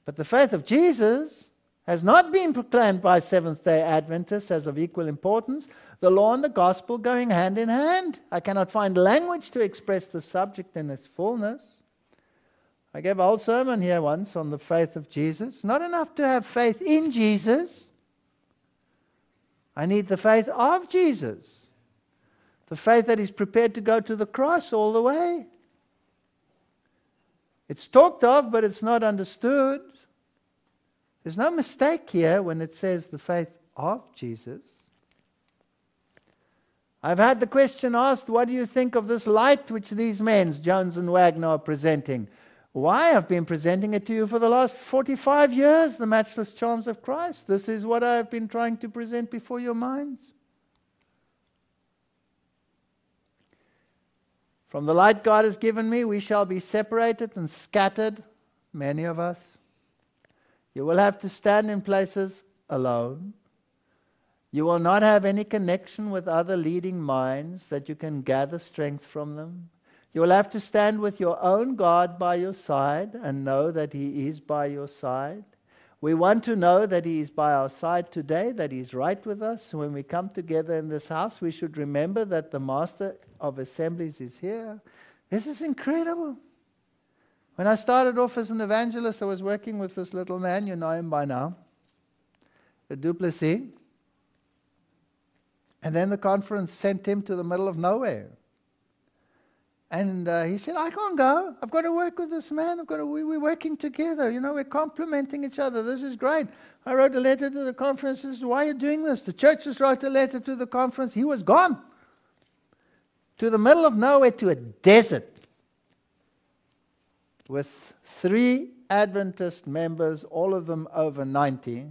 but the faith of Jesus has not been proclaimed by Seventh-day Adventists as of equal importance. The law and the gospel going hand in hand. I cannot find language to express the subject in its fullness. I gave a whole sermon here once on the faith of Jesus. Not enough to have faith in Jesus. I need the faith of Jesus. The faith that is prepared to go to the cross all the way. It's talked of, but it's not understood. There's no mistake here when it says the faith of Jesus. I've had the question asked, what do you think of this light which these men, Jones and Wagner, are presenting? Why? I've been presenting it to you for the last 45 years, the matchless charms of Christ. This is what I've been trying to present before your minds. From the light God has given me, we shall be separated and scattered, many of us. You will have to stand in places alone. You will not have any connection with other leading minds that you can gather strength from them. You will have to stand with your own God by your side and know that He is by your side. We want to know that He is by our side today, that He is right with us. When we come together in this house, we should remember that the Master of Assemblies is here. This is incredible. When I started off as an evangelist, I was working with this little man, you know him by now, the Duplessis. And then the conference sent him to the middle of nowhere. And he said, I can't go. I've got to work with this man. We're working together. You know, we're complementing each other. This is great. I wrote a letter to the conference. This is why you're doing this. The churches wrote a letter to the conference. He was gone. To the middle of nowhere, to a desert. With 3 Adventist members, all of them over 90.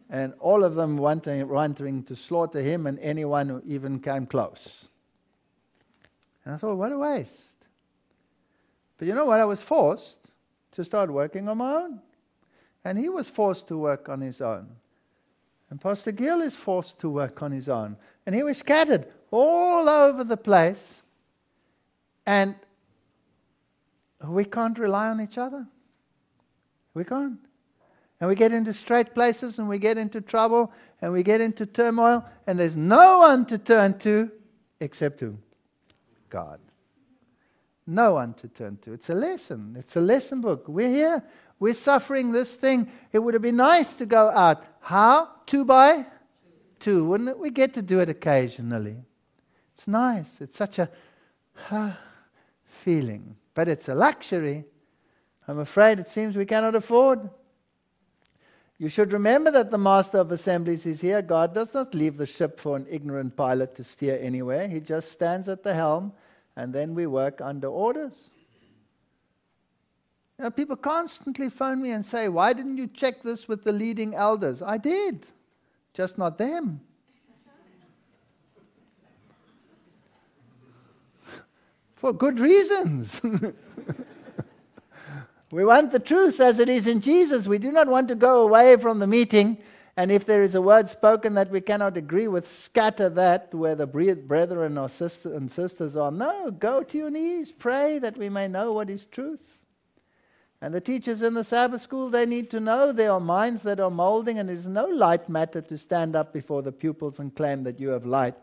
And all of them wanting to slaughter him and anyone who even came close. And I thought, what a waste. But you know what? I was forced to start working on my own. And he was forced to work on his own. And Pastor Gill is forced to work on his own. And he was scattered all over the place. And we can't rely on each other. We can't. And we get into straight places and we get into trouble and we get into turmoil. And there's no one to turn to except who? God. No one to turn to. It's a lesson. It's a lesson book. We're here. We're suffering this thing. It would have been nice to go out. How? 2 by 2. Wouldn't it? We get to do it occasionally. It's nice. It's such a feeling. But it's a luxury. I'm afraid it seems we cannot afford. You should remember that the Master of Assemblies is here. God does not leave the ship for an ignorant pilot to steer anywhere. He just stands at the helm, and then we work under orders. You know, people constantly phone me and say, why didn't you check this with the leading elders? I did, just not them. For good reasons. We want the truth as it is in Jesus. We do not want to go away from the meeting, and if there is a word spoken that we cannot agree with, scatter that where the brethren or sisters are. No, go to your knees, pray that we may know what is truth. And the teachers in the Sabbath school, they need to know there are minds that are molding, and it is no light matter to stand up before the pupils and claim that you have light,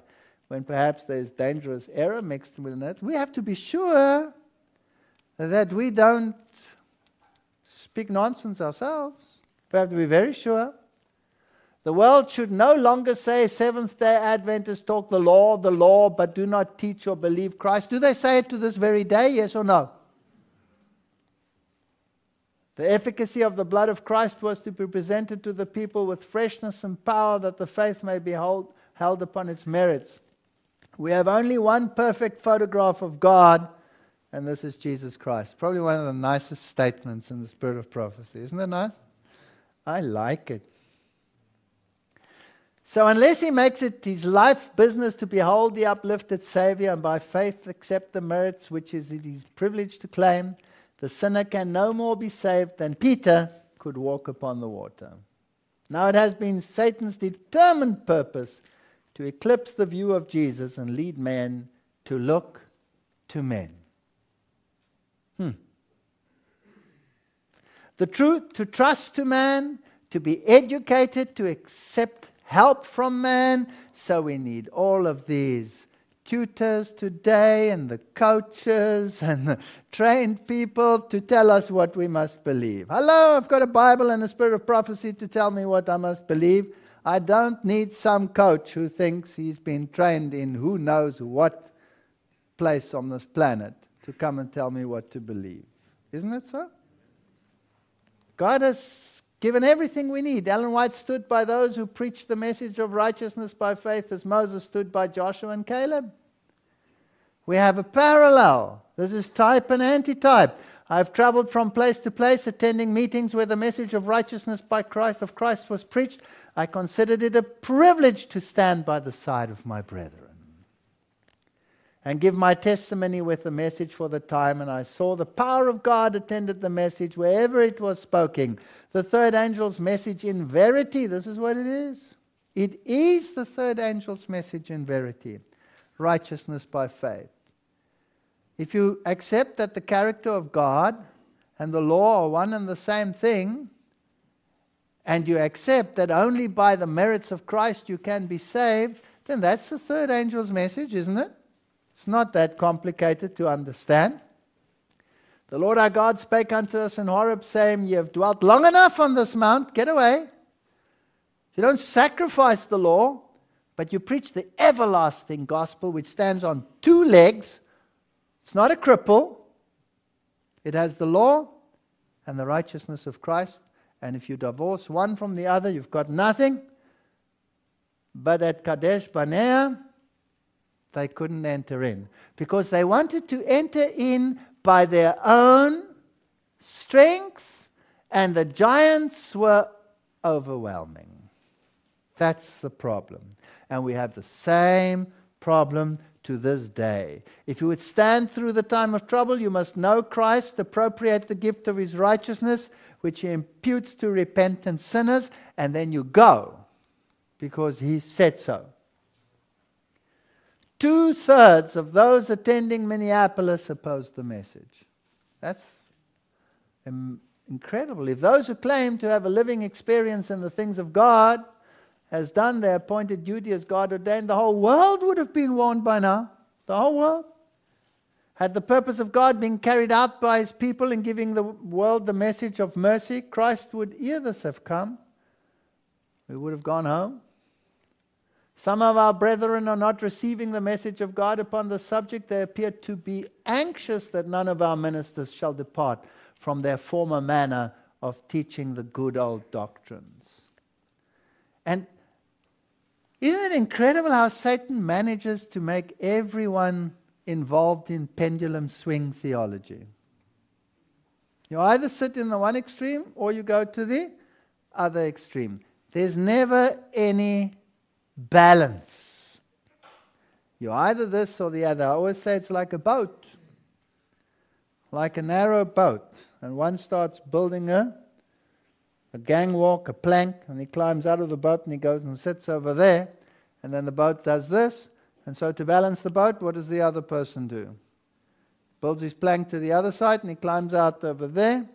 when perhaps there's dangerous error mixed with it. We have to be sure that we don't speak nonsense ourselves. We have to be very sure. The world should no longer say Seventh-day Adventists talk the law, but do not teach or believe Christ. Do they say it to this very day, yes or no? The efficacy of the blood of Christ was to be presented to the people with freshness and power, that the faith may be held upon its merits. We have only one perfect photograph of God, and this is Jesus Christ. Probably one of the nicest statements in the spirit of prophecy. Isn't that nice? I like it. So unless he makes it his life business to behold the uplifted Savior and by faith accept the merits which it is his privilege to claim, the sinner can no more be saved than Peter could walk upon the water. Now it has been Satan's determined purpose to eclipse the view of Jesus and lead men to look to men. The truth, to trust to man, to be educated, to accept help from man. So we need all of these tutors today and the coaches and the trained people to tell us what we must believe. Hello, I've got a Bible and a spirit of prophecy to tell me what I must believe. I don't need some coach who thinks he's been trained in who knows what place on this planet to come and tell me what to believe. Isn't it so? God has given everything we need. Ellen White stood by those who preached the message of righteousness by faith as Moses stood by Joshua and Caleb. We have a parallel. This is type and antitype. I've traveled from place to place attending meetings where the message of righteousness by Christ was preached. I considered it a privilege to stand by the side of my brethren and give my testimony with the message for the time, and I saw the power of God attended the message wherever it was spoken. The third angel's message in verity, this is what it is. It is the third angel's message in verity. Righteousness by faith. If you accept that the character of God and the law are one and the same thing, and you accept that only by the merits of Christ you can be saved, then that's the third angel's message, isn't it? It's not that complicated to understand. The Lord our God spake unto us in Horeb, saying, Ye have dwelt long enough on this mount, get away. You don't sacrifice the law, but you preach the everlasting gospel, which stands on two legs. It's not a cripple. It has the law and the righteousness of Christ. And if you divorce one from the other, you've got nothing. But at Kadesh Barnea, they couldn't enter in, because they wanted to enter in by their own strength, and the giants were overwhelming. That's the problem. And we have the same problem to this day. If you would stand through the time of trouble, you must know Christ, appropriate the gift of his righteousness, which he imputes to repentant sinners, and then you go, because he said so. 2/3 of those attending Minneapolis opposed the message. That's incredible. If those who claim to have a living experience in the things of God has done their appointed duty as God ordained, the whole world would have been warned by now. The whole world. Had the purpose of God been carried out by his people in giving the world the message of mercy, Christ would ere this have come. We would have gone home. Some of our brethren are not receiving the message of God upon the subject. They appear to be anxious that none of our ministers shall depart from their former manner of teaching the good old doctrines. And isn't it incredible how Satan manages to make everyone involved in pendulum swing theology? You either sit in the one extreme or you go to the other extreme. There's never any balance. You're either this or the other. I always say it's like a boat, like a narrow boat, and one starts building a gangwalk, a plank, and he climbs out of the boat and he goes and sits over there, and then the boat does this, and so to balance the boat, what does the other person do? Builds his plank to the other side and he climbs out over there,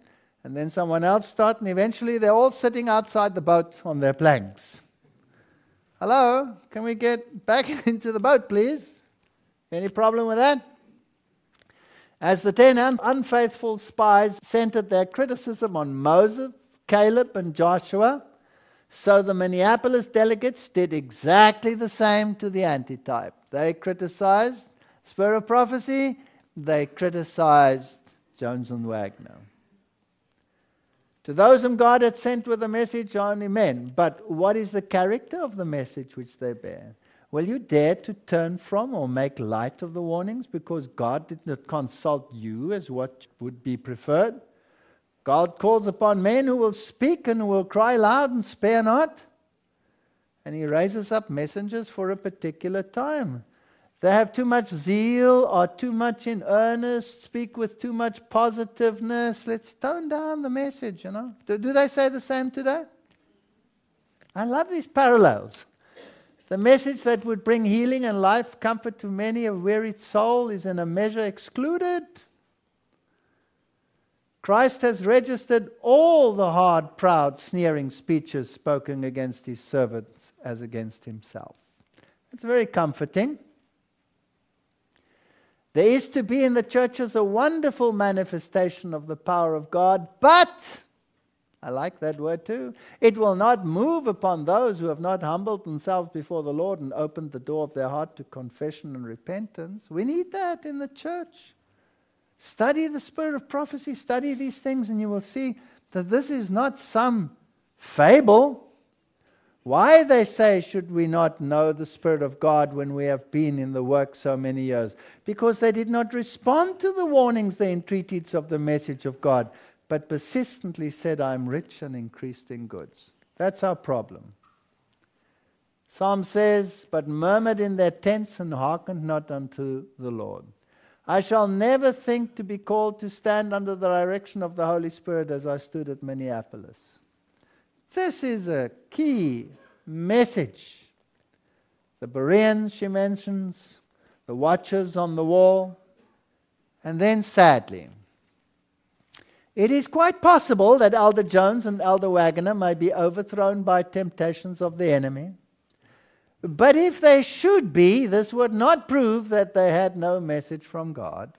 And then someone else starts, and eventually they're all sitting outside the boat on their planks. Hello, can we get back into the boat, please? Any problem with that? As the 10 unfaithful spies centered their criticism on Moses, Caleb, and Joshua, so the Minneapolis delegates did exactly the same to the antitype. They criticized Spirit of Prophecy, they criticized Jones and Wagner. To those whom God had sent with a message, only men. But what is the character of the message which they bear? Will you dare to turn from or make light of the warnings because God did not consult you as what would be preferred? God calls upon men who will speak and who will cry loud and spare not. And He raises up messengers for a particular time. They have too much zeal, are too much in earnest, speak with too much positiveness. Let's tone down the message, you know. Do they say the same today? I love these parallels. The message that would bring healing and life, comfort to many a wearied soul is in a measure excluded. Christ has registered all the hard, proud, sneering speeches spoken against His servants as against Himself. It's very comforting. There is to be in the churches a wonderful manifestation of the power of God, but, I like that word too, it will not move upon those who have not humbled themselves before the Lord and opened the door of their heart to confession and repentance. We need that in the church. Study the Spirit of Prophecy, study these things, and you will see that this is not some fable. Why, they say, should we not know the Spirit of God when we have been in the work so many years? Because they did not respond to the warnings, the entreaties of the message of God, but persistently said, I am rich and increased in goods. That's our problem. Psalm says, but murmured in their tents and hearkened not unto the Lord. I shall never think to be called to stand under the direction of the Holy Spirit as I stood at Minneapolis. This is a key message. The Bereans, she mentions, the watchers on the wall, and then sadly, it is quite possible that Elder Jones and Elder Wagner may be overthrown by temptations of the enemy. But if they should be, this would not prove that they had no message from God.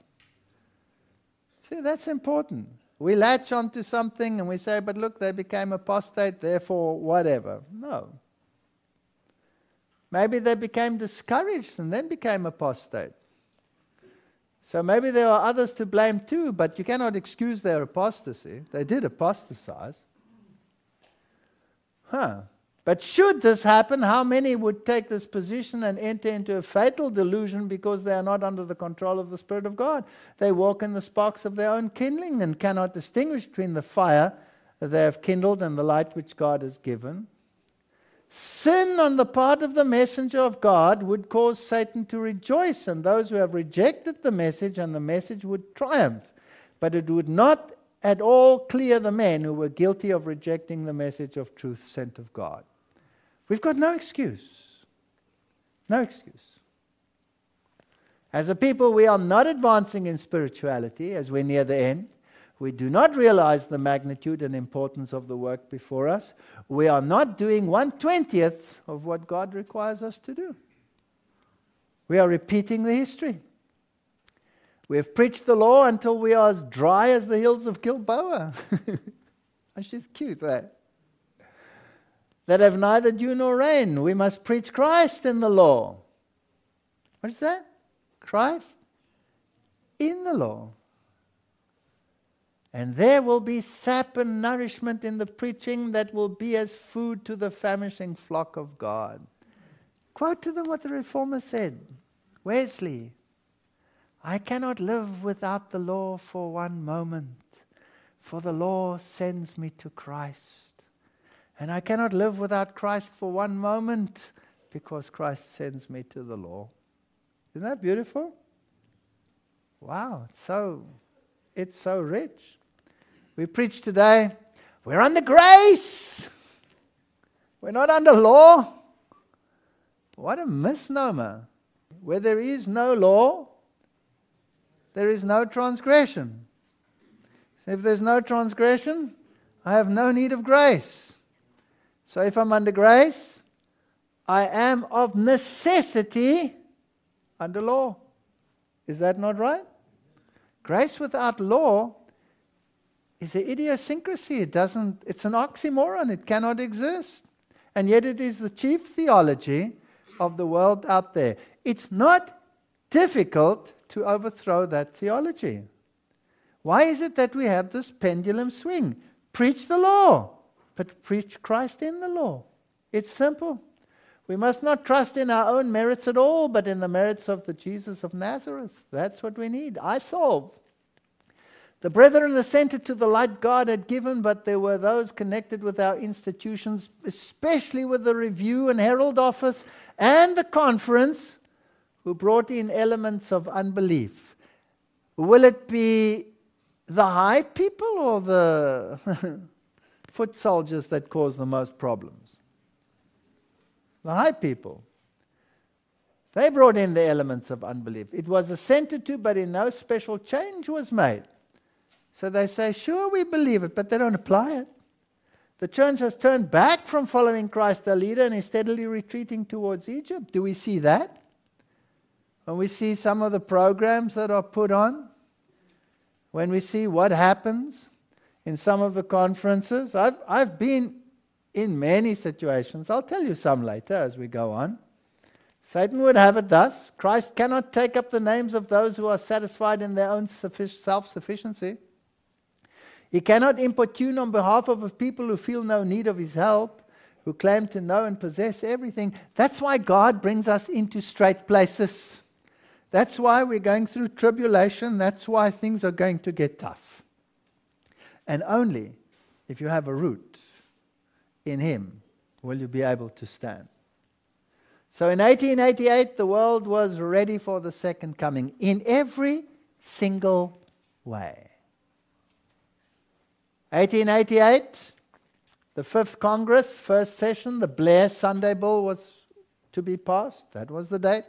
See, that's important. We latch onto something and we say, but look, they became apostate, therefore whatever. No. Maybe they became discouraged and then became apostate. So maybe there are others to blame too, but you cannot excuse their apostasy. They did apostatize. But should this happen, how many would take this position and enter into a fatal delusion because they are not under the control of the Spirit of God? They walk in the sparks of their own kindling and cannot distinguish between the fire that they have kindled and the light which God has given. Sin on the part of the messenger of God would cause Satan to rejoice, and those who have rejected the message and the message would triumph. But it would not at all clear the men who were guilty of rejecting the message of truth sent of God. We've got no excuse. No excuse. As a people, we are not advancing in spirituality as we're near the end. We do not realize the magnitude and importance of the work before us. We are not doing 1/20th of what God requires us to do. We are repeating the history. We have preached the law until we are as dry as the hills of Gilboa. That's just cute, right? That have neither dew nor rain. We must preach Christ in the law. What is that? Christ in the law. And there will be sap and nourishment in the preaching that will be as food to the famishing flock of God. Quote to them what the Reformer said. Wesley, I cannot live without the law for one moment, for the law sends me to Christ. And I cannot live without Christ for one moment, because Christ sends me to the law. Isn't that beautiful? Wow, it's so rich. We preach today, we're under grace. We're not under law. What a misnomer. Where there is no law, there is no transgression. So if there's no transgression, I have no need of grace. So if I'm under grace, I am of necessity under law. Is that not right? Grace without law is an idiosyncrasy. It's an oxymoron. It cannot exist. And yet it is the chief theology of the world out there. It's not difficult to overthrow that theology. Why is it that we have this pendulum swing? Preach the law, but preach Christ in the law. It's simple. We must not trust in our own merits at all, but in the merits of the Jesus of Nazareth. That's what we need. I solve. The brethren assented to the light God had given, but there were those connected with our institutions, especially with the Review and Herald Office and the conference, who brought in elements of unbelief. Will it be the high people or the foot soldiers that cause the most problems? The high people. They brought in the elements of unbelief. It was assented to, but in no special change was made. So they say, sure, we believe it, but they don't apply it. The church has turned back from following Christ, their leader, and is steadily retreating towards Egypt. Do we see that? When we see some of the programs that are put on, when we see what happens in some of the conferences, I've been in many situations. I'll tell you some later as we go on. Satan would have it thus: Christ cannot take up the names of those who are satisfied in their own self-sufficiency. He cannot importune on behalf of a people who feel no need of his help, who claim to know and possess everything. That's why God brings us into straight places. That's why we're going through tribulation. That's why things are going to get tough. And only if you have a root in Him will you be able to stand. So in 1888, the world was ready for the second coming in every single way. 1888, the 5th Congress, first session, the Blair Sunday Bill was to be passed. That was the date.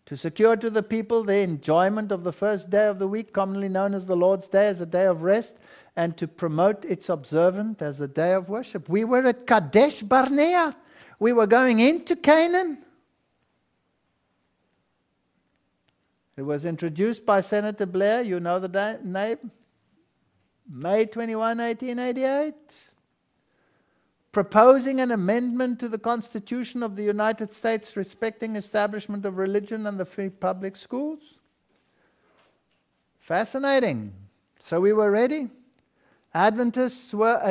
To secure to the people the enjoyment of the first day of the week, commonly known as the Lord's Day, as a day of rest, and to promote its observance as a day of worship. We were at Kadesh Barnea. We were going into Canaan. It was introduced by Senator Blair. You know the name? May 21, 1888. Proposing an amendment to the Constitution of the United States respecting establishment of religion and the free public schools. Fascinating. So we were ready. Adventists were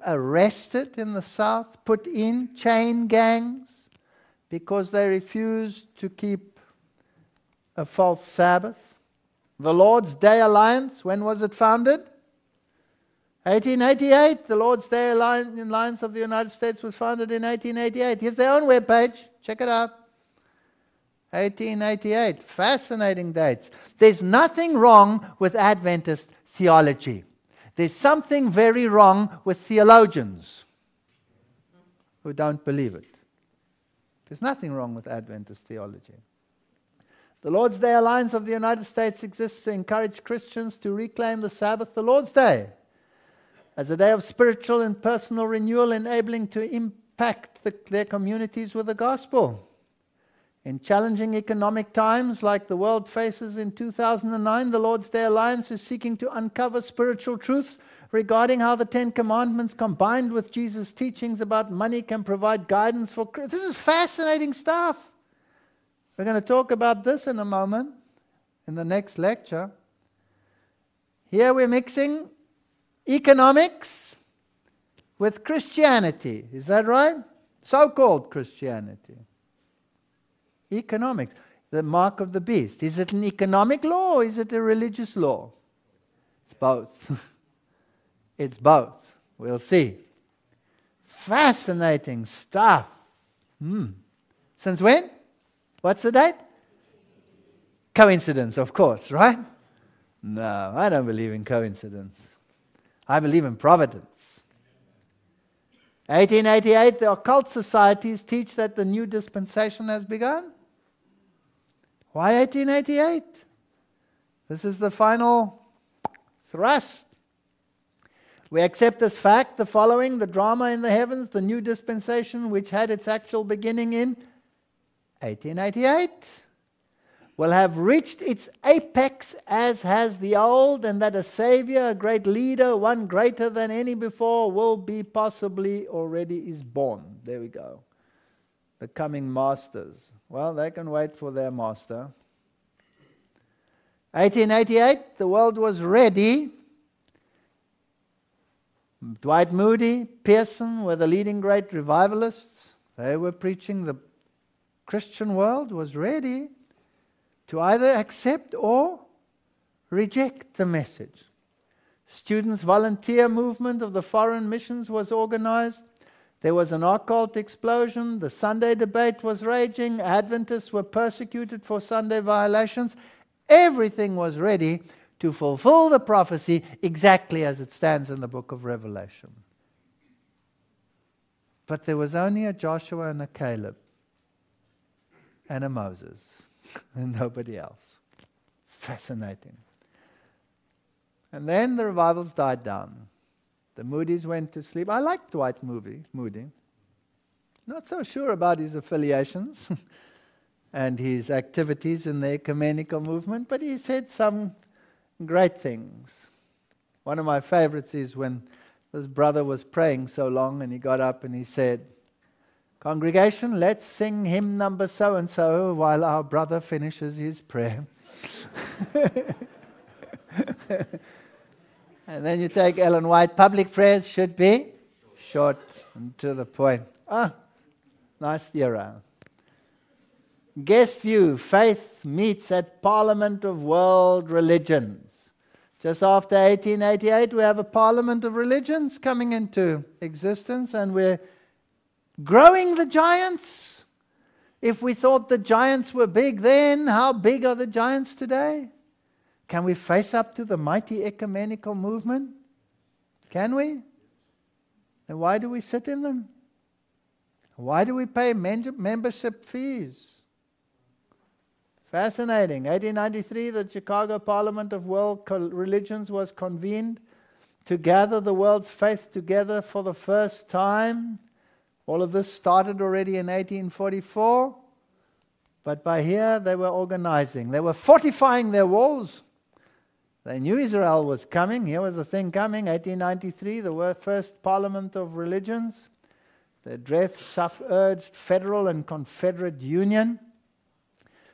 arrested in the South, put in chain gangs because they refused to keep a false Sabbath. The Lord's Day Alliance, when was it founded? 1888. The Lord's Day Alliance of the United States was founded in 1888. Here's their own webpage. Check it out. 1888. Fascinating dates. There's nothing wrong with Adventist theology. There's something very wrong with theologians who don't believe it. There's nothing wrong with Adventist theology. The Lord's Day Alliance of the United States exists to encourage Christians to reclaim the Sabbath, the Lord's Day, as a day of spiritual and personal renewal, enabling to impact their communities with the gospel. In challenging economic times like the world faces in 2009, the Lord's Day Alliance is seeking to uncover spiritual truths regarding how the Ten Commandments combined with Jesus' teachings about money can provide guidance for Christians. This is fascinating stuff. We're going to talk about this in a moment, in the next lecture. Here we're mixing economics with Christianity. Is that right? So-called Christianity. Economics. The mark of the beast. Is it an economic law or is it a religious law? It's both. It's both. We'll see. Fascinating stuff. Since when? What's the date? Coincidence, of course, right? No, I don't believe in coincidence. I believe in providence. 1888, the occult societies teach that the new dispensation has begun. Why 1888? This is the final thrust. We accept as fact the following: the drama in the heavens, the new dispensation, which had its actual beginning in 1888, will have reached its apex as has the old, and that a Savior, a great leader, one greater than any before, will be possibly already is born. There we go. The coming masters. Well, they can wait for their master. 1888, the world was ready. Dwight Moody, Pearson were the leading great revivalists. They were preaching the Christian world was ready to either accept or reject the message. Students' volunteer movement of the foreign missions was organized. There was an occult explosion. The Sunday debate was raging. Adventists were persecuted for Sunday violations. Everything was ready to fulfill the prophecy exactly as it stands in the book of Revelation. But there was only a Joshua and a Caleb and a Moses and nobody else. Fascinating. And then the revivals died down. The Moody's went to sleep. I like Dwight Moody. Not so sure about his affiliations and his activities in the ecumenical movement, but he said some great things. One of my favorites is when this brother was praying so long and he got up and he said, "Congregation, let's sing hymn number so-and-so while our brother finishes his prayer." And then you take Ellen White. Public prayers should be short and to the point. Nice era. Guest view, faith meets at Parliament of World Religions. Just after 1888, we have a Parliament of Religions coming into existence, and we're growing the giants. If we thought the giants were big then, how big are the giants today? Can we face up to the mighty ecumenical movement? Can we? And why do we sit in them? Why do we pay membership fees? Fascinating. 1893, the Chicago Parliament of World Religions was convened to gather the world's faith together for the first time. All of this started already in 1844, but by here they were organizing. They were fortifying their walls. They knew Israel was coming. Here was the thing coming. 1893, the first Parliament of Religions. The address urged federal and confederate union.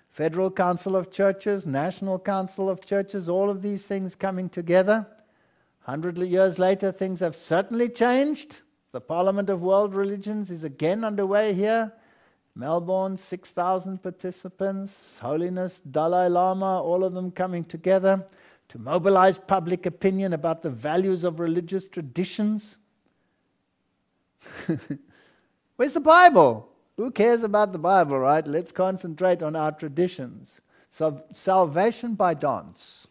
Federal Council of Churches, National Council of Churches, all of these things coming together. 100 years later, things have certainly changed. The Parliament of World Religions is again underway here. Melbourne, 6,000 participants. Holiness, Dalai Lama, all of them coming together to mobilize public opinion about the values of religious traditions. Where's the Bible? Who cares about the Bible, right? Let's concentrate on our traditions. So, salvation by dance.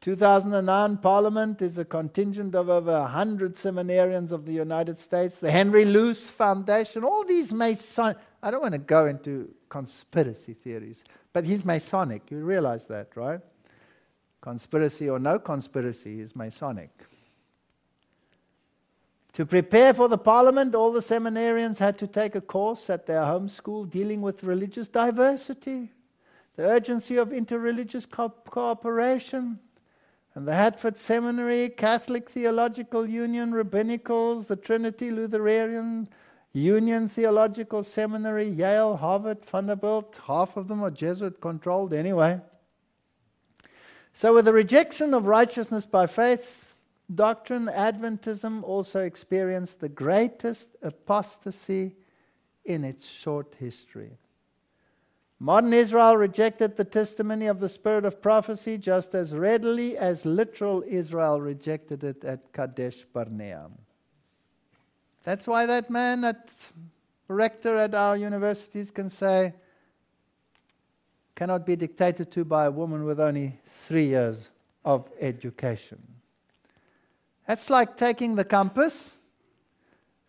2009 Parliament is a contingent of over 100 seminarians of the United States. The Henry Luce Foundation, all these Masonic. I don't want to go into conspiracy theories, but he's Masonic. You realize that, right? Conspiracy or no conspiracy is Masonic. To prepare for the Parliament, all the seminarians had to take a course at their home school dealing with religious diversity, the urgency of interreligious cooperation. And the Hatford Seminary, Catholic Theological Union, Rabbinicals, the Trinity Lutheran Union Theological Seminary, Yale, Harvard, Vanderbilt, half of them are Jesuit-controlled anyway. So with the rejection of righteousness by faith doctrine, Adventism also experienced the greatest apostasy in its short history. Modern Israel rejected the testimony of the spirit of prophecy just as readily as literal Israel rejected it at Kadesh Barnea. That's why that man, that rector at our universities can say, cannot be dictated to by a woman with only 3 years of education. That's like taking the compass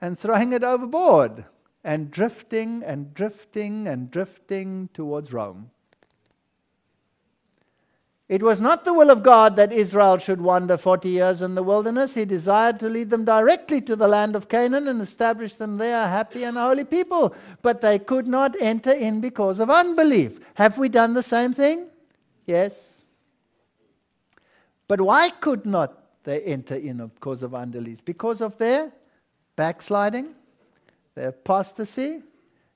and throwing it overboard and drifting and drifting and drifting towards Rome. It was not the will of God that Israel should wander 40 years in the wilderness. He desired to lead them directly to the land of Canaan and establish them there, a happy and holy people. But they could not enter in because of unbelief. Have we done the same thing? Yes. But why could not they enter in because of unbelief? Because of their backsliding, their apostasy.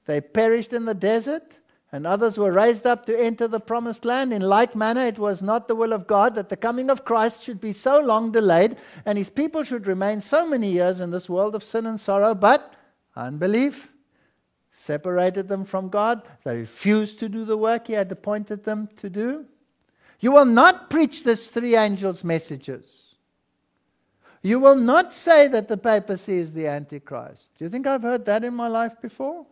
They perished in the desert, and others were raised up to enter the promised land. In like manner, it was not the will of God that the coming of Christ should be so long delayed, and his people should remain so many years in this world of sin and sorrow. But unbelief separated them from God. They refused to do the work he had appointed them to do. You will not preach this three angels' messages. You will not say that the papacy is the Antichrist. Do you think I've heard that in my life before?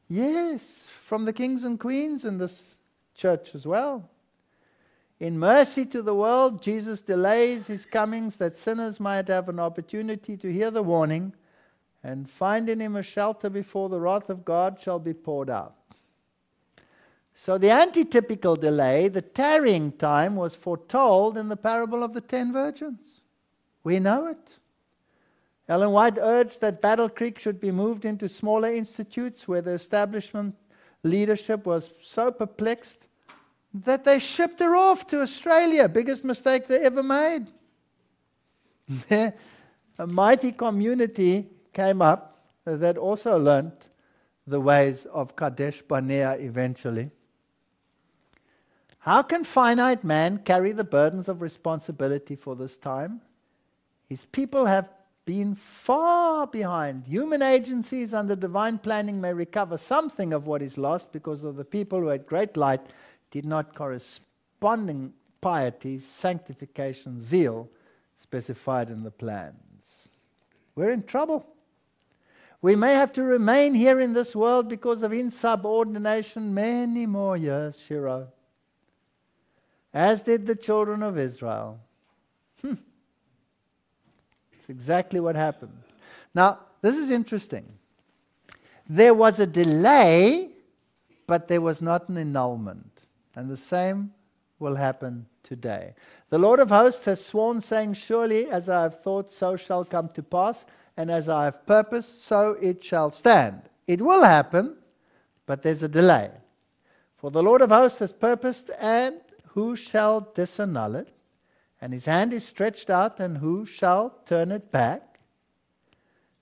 Yes, from the kings and queens in this church as well. In mercy to the world, Jesus delays his comings that sinners might have an opportunity to hear the warning and find in him a shelter before the wrath of God shall be poured out. So the antitypical delay, the tarrying time, was foretold in the parable of the 10 virgins. We know it. Ellen White urged that Battle Creek should be moved into smaller institutes where the establishment leadership was so perplexed that they shipped her off to Australia. Biggest mistake they ever made. There, a mighty community came up that also learnt the ways of Kadesh Barnea eventually. How can finite man carry the burdens of responsibility for this time? His people have been far behind. Human agencies under divine planning may recover something of what is lost because of the people who had great light did not corresponding piety, sanctification, zeal specified in the plans. We're in trouble. We may have to remain here in this world because of insubordination many more years, Shiro. As did the children of Israel. Exactly what happened. Now, this is interesting. There was a delay, but there was not an annulment. And the same will happen today. The Lord of hosts has sworn, saying, surely as I have thought, so shall come to pass, and as I have purposed, so it shall stand. It will happen, but there's a delay. For the Lord of hosts has purposed, and who shall disannul it? And his hand is stretched out, and who shall turn it back?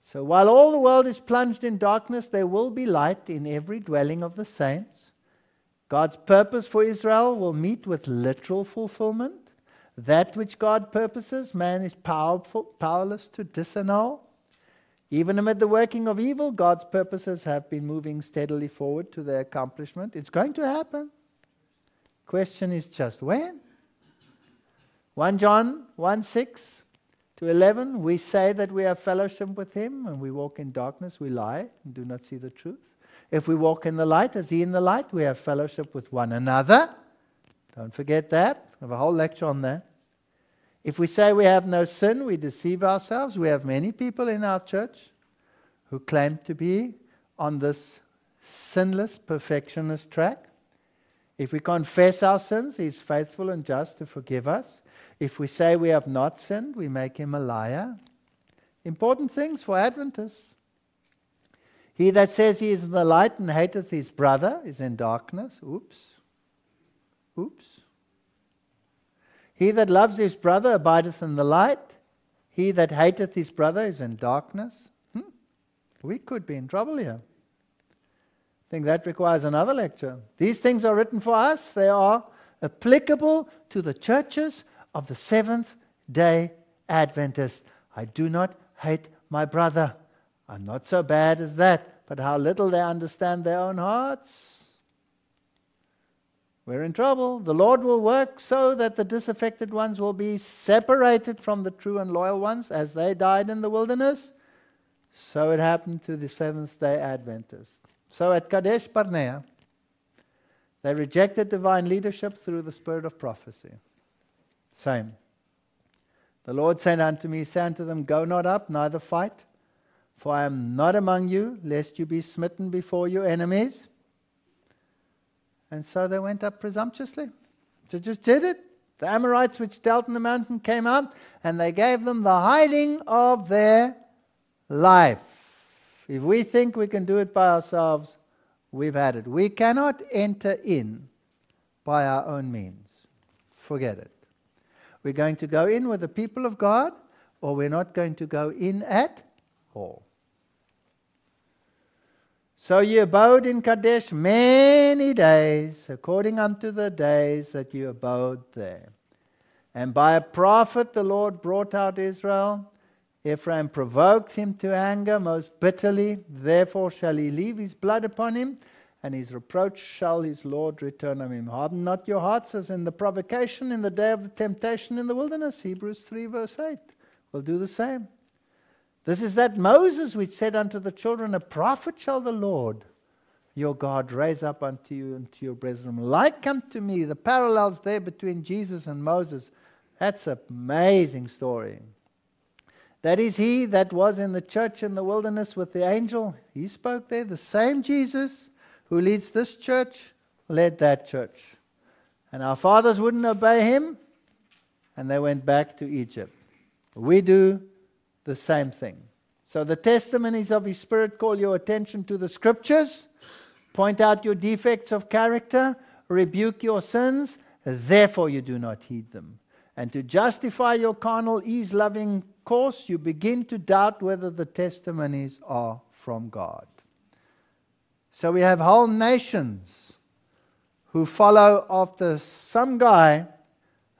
So while all the world is plunged in darkness, there will be light in every dwelling of the saints. God's purpose for Israel will meet with literal fulfillment. That which God purposes, man is powerless to disannul. Even amid the working of evil, God's purposes have been moving steadily forward to their accomplishment. It's going to happen. Question is just when? 1 John 1:6-11, we say that we have fellowship with him, and we walk in darkness, we lie and do not see the truth. If we walk in the light as he in the light, we have fellowship with one another. Don't forget that. I have a whole lecture on that. If we say we have no sin, we deceive ourselves. We have many people in our church who claim to be on this sinless, perfectionist track. If we confess our sins, he is faithful and just to forgive us. If we say we have not sinned, we make him a liar. Important things for Adventists. He that says he is in the light and hateth his brother is in darkness. Oops. He that loves his brother abideth in the light. He that hateth his brother is in darkness. We could be in trouble here. I think that requires another lecture. These things are written for us. They are applicable to the churches of the Seventh-day Adventist. I do not hate my brother. I'm not so bad as that. But how little they understand their own hearts. We're in trouble. The Lord will work so that the disaffected ones will be separated from the true and loyal ones as they died in the wilderness. So it happened to the Seventh-day Adventists. So at Kadesh Barnea, they rejected divine leadership through the spirit of prophecy. Same. The Lord said unto me, say unto them, go not up, neither fight, for I am not among you, lest you be smitten before your enemies. And so they went up presumptuously. So just did it. The Amorites which dwelt in the mountain came out, and they gave them the hiding of their life. If we think we can do it by ourselves, we've had it. We cannot enter in by our own means. Forget it. We're going to go in with the people of God, or we're not going to go in at all. So ye abode in Kadesh many days, according unto the days that ye abode there. And by a prophet the Lord brought out Israel. Ephraim provoked him to anger most bitterly. Therefore shall he leave his blood upon him, and his reproach shall his Lord return on him. Harden not your hearts as in the provocation in the day of the temptation in the wilderness. Hebrews 3 verse 8 will do the same. This is that Moses which said unto the children, a prophet shall the Lord your God raise up unto you and to your brethren like unto me. The parallels there between Jesus and Moses, that's an amazing story. That is he that was in the church in the wilderness with the angel. He spoke there. The same Jesus who leads this church led that church. And our fathers wouldn't obey him, and they went back to Egypt. We do the same thing. So the testimonies of his Spirit call your attention to the Scriptures, point out your defects of character, rebuke your sins, therefore you do not heed them. And to justify your carnal, ease-loving course, you begin to doubt whether the testimonies are from God. So we have whole nations who follow after some guy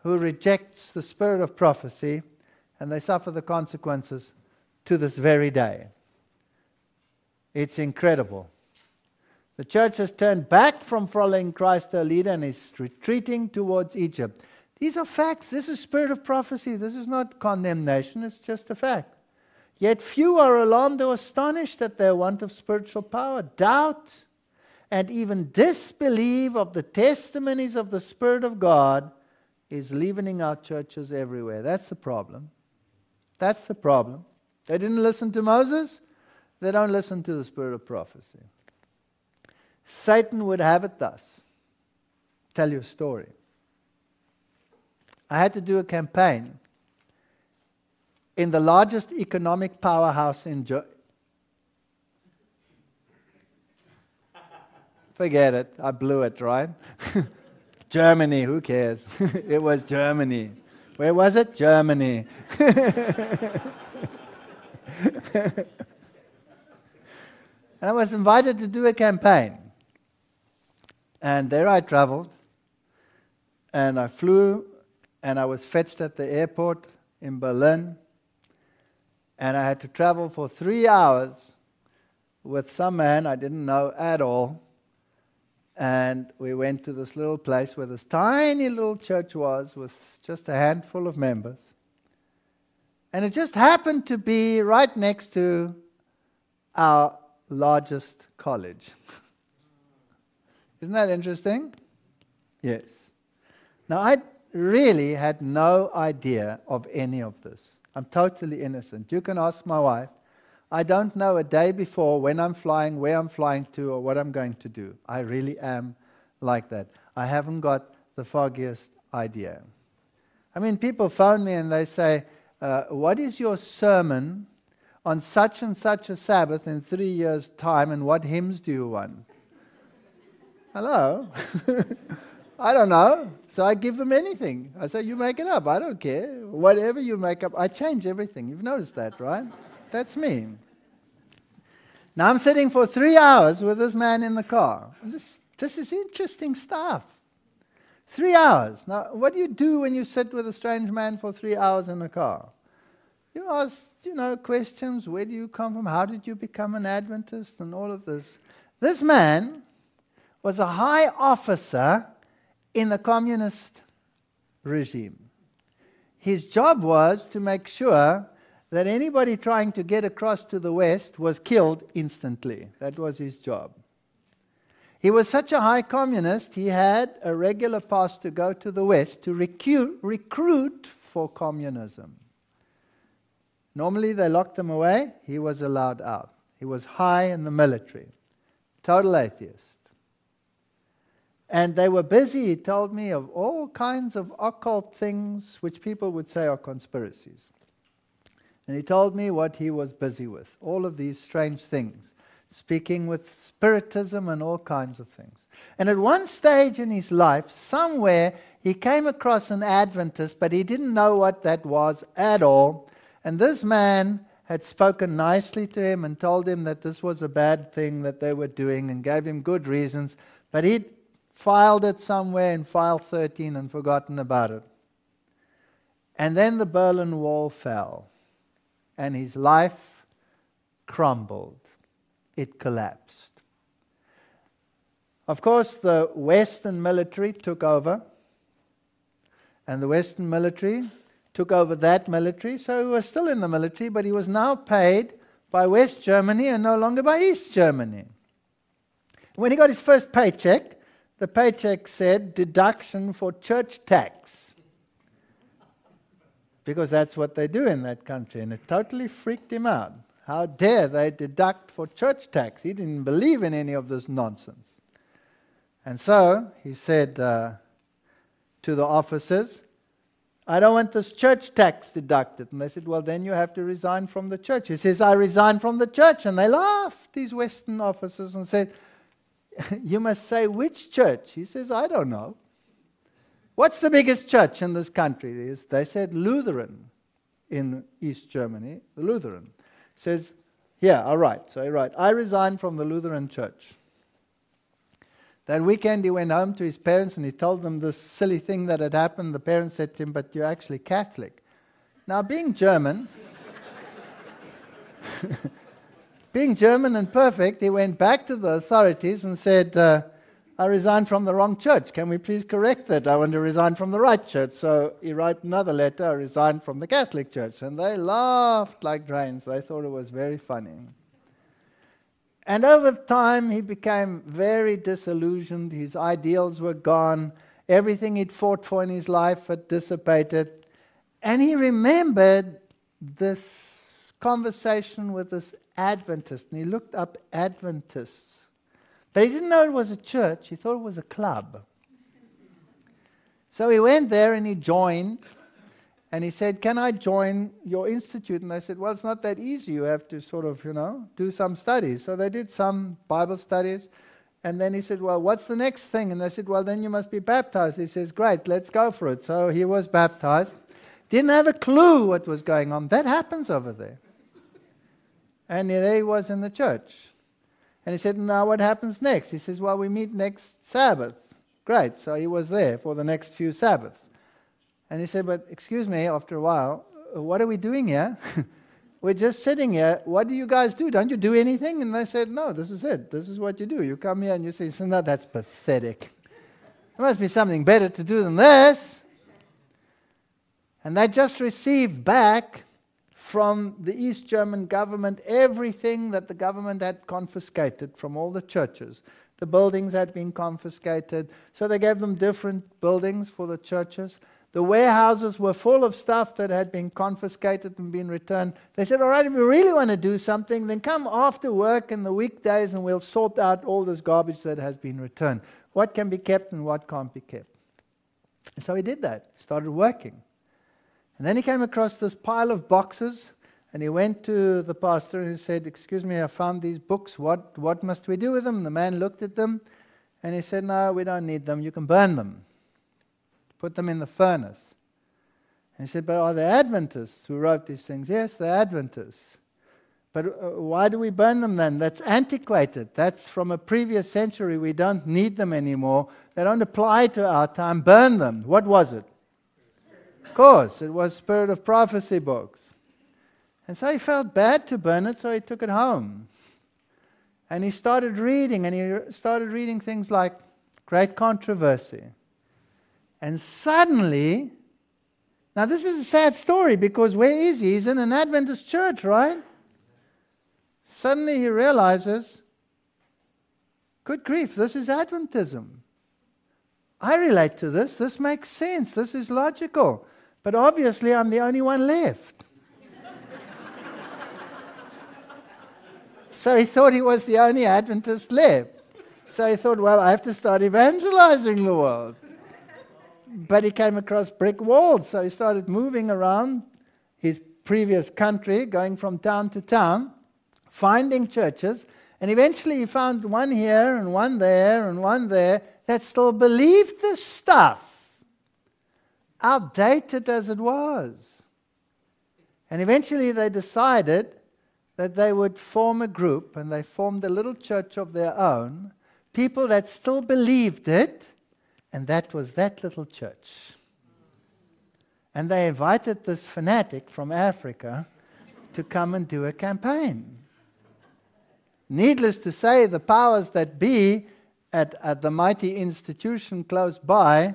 who rejects the spirit of prophecy, and they suffer the consequences to this very day. It's incredible. The church has turned back from following Christ their leader and is retreating towards Egypt. These are facts. This is spirit of prophecy. This is not condemnation. It's just a fact. Yet few are alarmed or astonished at their want of spiritual power. Doubt and even disbelief of the testimonies of the Spirit of God is leavening our churches everywhere. That's the problem. That's the problem. They didn't listen to Moses. They don't listen to the spirit of prophecy. Satan would have it thus. Tell you a story. I had to do a campaign in the largest economic powerhouse in Forget it. I blew it, right? Germany, who cares? It was Germany. Where was it? Germany. And I was invited to do a campaign. And there I traveled. And I flew, and I was fetched at the airport in Berlin. And I had to travel for 3 hours with some man I didn't know at all. And we went to this little place where this tiny little church was with just a handful of members. And it just happened to be right next to our largest college. Isn't that interesting? Yes. Now, I really had no idea of any of this. I'm totally innocent. You can ask my wife. I don't know a day before when I'm flying, where I'm flying to, or what I'm going to do. I really am like that. I haven't got the foggiest idea. I mean, people phone me and they say, what is your sermon on such and such a Sabbath in 3 years' time, and what hymns do you want? Hello? I don't know. So I give them anything. I say, you make it up. I don't care. Whatever you make up, I change everything. You've noticed that, right? That's me. Now I'm sitting for 3 hours with this man in the car. This is interesting stuff. 3 hours. Now, what do you do when you sit with a strange man for 3 hours in a car? You ask, questions. Where do you come from? How did you become an Adventist? And all of this. This man was a high officer in the communist regime. His job was to make sure that anybody trying to get across to the West was killed instantly. That was his job. He was such a high communist, he had a regular pass to go to the West to recruit for communism. Normally they locked him away, he was allowed out. He was high in the military. Total atheist. And they were busy, he told me, of all kinds of occult things which people would say are conspiracies. And he told me what he was busy with, all of these strange things, speaking with spiritism and all kinds of things. And at one stage in his life, somewhere, he came across an Adventist, but he didn't know what that was at all. And this man had spoken nicely to him and told him that this was a bad thing that they were doing and gave him good reasons, but he'd filed it somewhere in file 13 and forgotten about it. And then the Berlin Wall fell, and his life crumbled. It collapsed. Of course, the Western military took over, and the Western military took over that military, so he was still in the military, but he was now paid by West Germany and no longer by East Germany. When he got his first paycheck, the paycheck said deduction for church tax. Because that's what they do in that country, and it totally freaked him out. How dare they deduct for church tax? He didn't believe in any of this nonsense. And so he said to the officers, I don't want this church tax deducted. And they said, well, then you have to resign from the church. He says, I resign from the church. And they laughed, these Western officers, and said, you must say which church? He says, I don't know. What's the biggest church in this country? They said Lutheran in East Germany, the Lutheran. He says, yeah, all right. So he wrote, I resign from the Lutheran church. That weekend he went home to his parents and he told them this silly thing that had happened. The parents said to him, but you're actually Catholic. Now, being German, being German and perfect, he went back to the authorities and said, I resigned from the wrong church. Can we please correct that? I want to resign from the right church. So he wrote another letter, I resigned from the Catholic church. And they laughed like drains. They thought it was very funny. And over time, he became very disillusioned. His ideals were gone. Everything he'd fought for in his life had dissipated. And he remembered this conversation with this Adventist. And he looked up Adventists. But he didn't know it was a church. He thought it was a club. So he went there and he joined. And he said, can I join your institute? And they said, well, it's not that easy. You have to sort of, do some studies. So they did some Bible studies. And then he said, well, what's the next thing? And they said, well, then you must be baptized. He says, great, let's go for it. So he was baptized. Didn't have a clue what was going on. That happens over there. And there he was in the church. And he said, now what happens next? He says, well, we meet next Sabbath. Great. So he was there for the next few Sabbaths. And he said, but excuse me, after a while, what are we doing here? We're just sitting here. What do you guys do? Don't you do anything? And they said, no, this is it. This is what you do. You come here and you say, so no, that's pathetic. There must be something better to do than this. And they just received back from the East German government everything that the government had confiscated from all the churches. The buildings had been confiscated. So they gave them different buildings for the churches. The warehouses were full of stuff that had been confiscated and been returned. They said, all right, if you really want to do something, then come after work in the weekdays and we'll sort out all this garbage that has been returned. What can be kept and what can't be kept. And so he did that, started working. And then he came across this pile of boxes and he went to the pastor and he said, excuse me, I found these books. What must we do with them? The man looked at them and he said, no, we don't need them. You can burn them. Put them in the furnace. And he said, but are they Adventists who wrote these things? Yes, they're Adventists. But why do we burn them then? That's antiquated. That's from a previous century. We don't need them anymore. They don't apply to our time. Burn them. What was it? Of course, it was Spirit of Prophecy books. And so he felt bad to burn it, so he took it home. And he started reading, and he started reading things like Great Controversy. And suddenly, now this is a sad story because where is he? He's in an Adventist church, right? Suddenly he realizes, good grief, this is Adventism. I relate to this. This makes sense. This is logical. But obviously I'm the only one left. So he thought he was the only Adventist left. So he thought, well, I have to start evangelizing the world. But he came across brick walls, so he started moving around his previous country, going from town to town, finding churches, and eventually he found one here and one there and one there that still believed this stuff, outdated as it was. And eventually they decided that they would form a group, and they formed a little church of their own, people that still believed it, and that was that little church. And they invited this fanatic from Africa to come and do a campaign. Needless to say, the powers that be at the mighty institution close by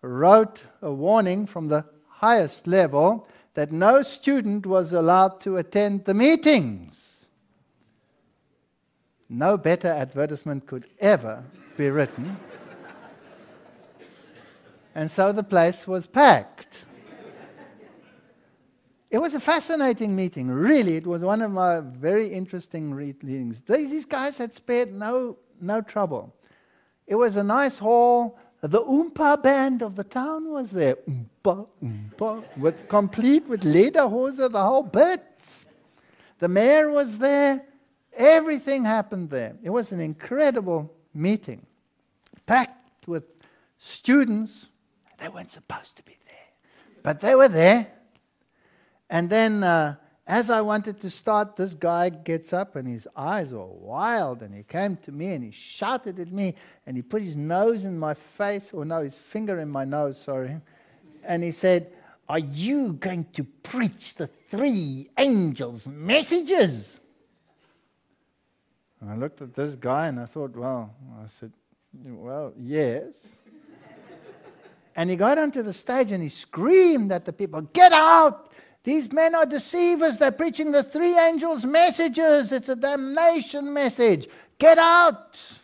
wrote a warning from the highest level that no student was allowed to attend the meetings. No better advertisement could ever be written. And so the place was packed. It was a fascinating meeting, really. It was one of my very interesting readings. These guys had spared no trouble. It was a nice hall. The Oompa band of the town was there. Oompa, Oompa, complete with lederhose, the whole bit. The mayor was there. Everything happened there. It was an incredible meeting, packed with students. They weren't supposed to be there, but they were there. And then as I wanted to start, this guy gets up and his eyes were wild, and he came to me and he shouted at me and he put his nose in my face, or no, his finger in my nose, sorry. And he said, "Are you going to preach the 3 angels' messages?" And I looked at this guy and I thought, I said, yes. And he got onto the stage and he screamed at the people, "Get out! These men are deceivers. They're preaching the 3 angels' messages. It's a damnation message. Get out!"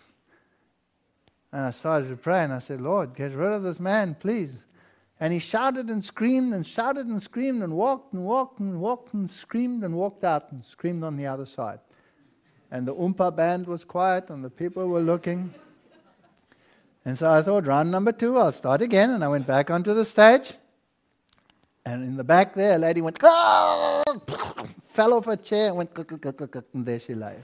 And I started to pray and I said, "Lord, get rid of this man, please." And he shouted and screamed and shouted and screamed and walked and walked and walked and screamed and walked out and screamed on the other side. And the Oompa band was quiet and the people were looking. And so I thought, round number 2, I'll start again. And I went back onto the stage. And in the back there, a lady went, fell off a chair and went, and there she lay.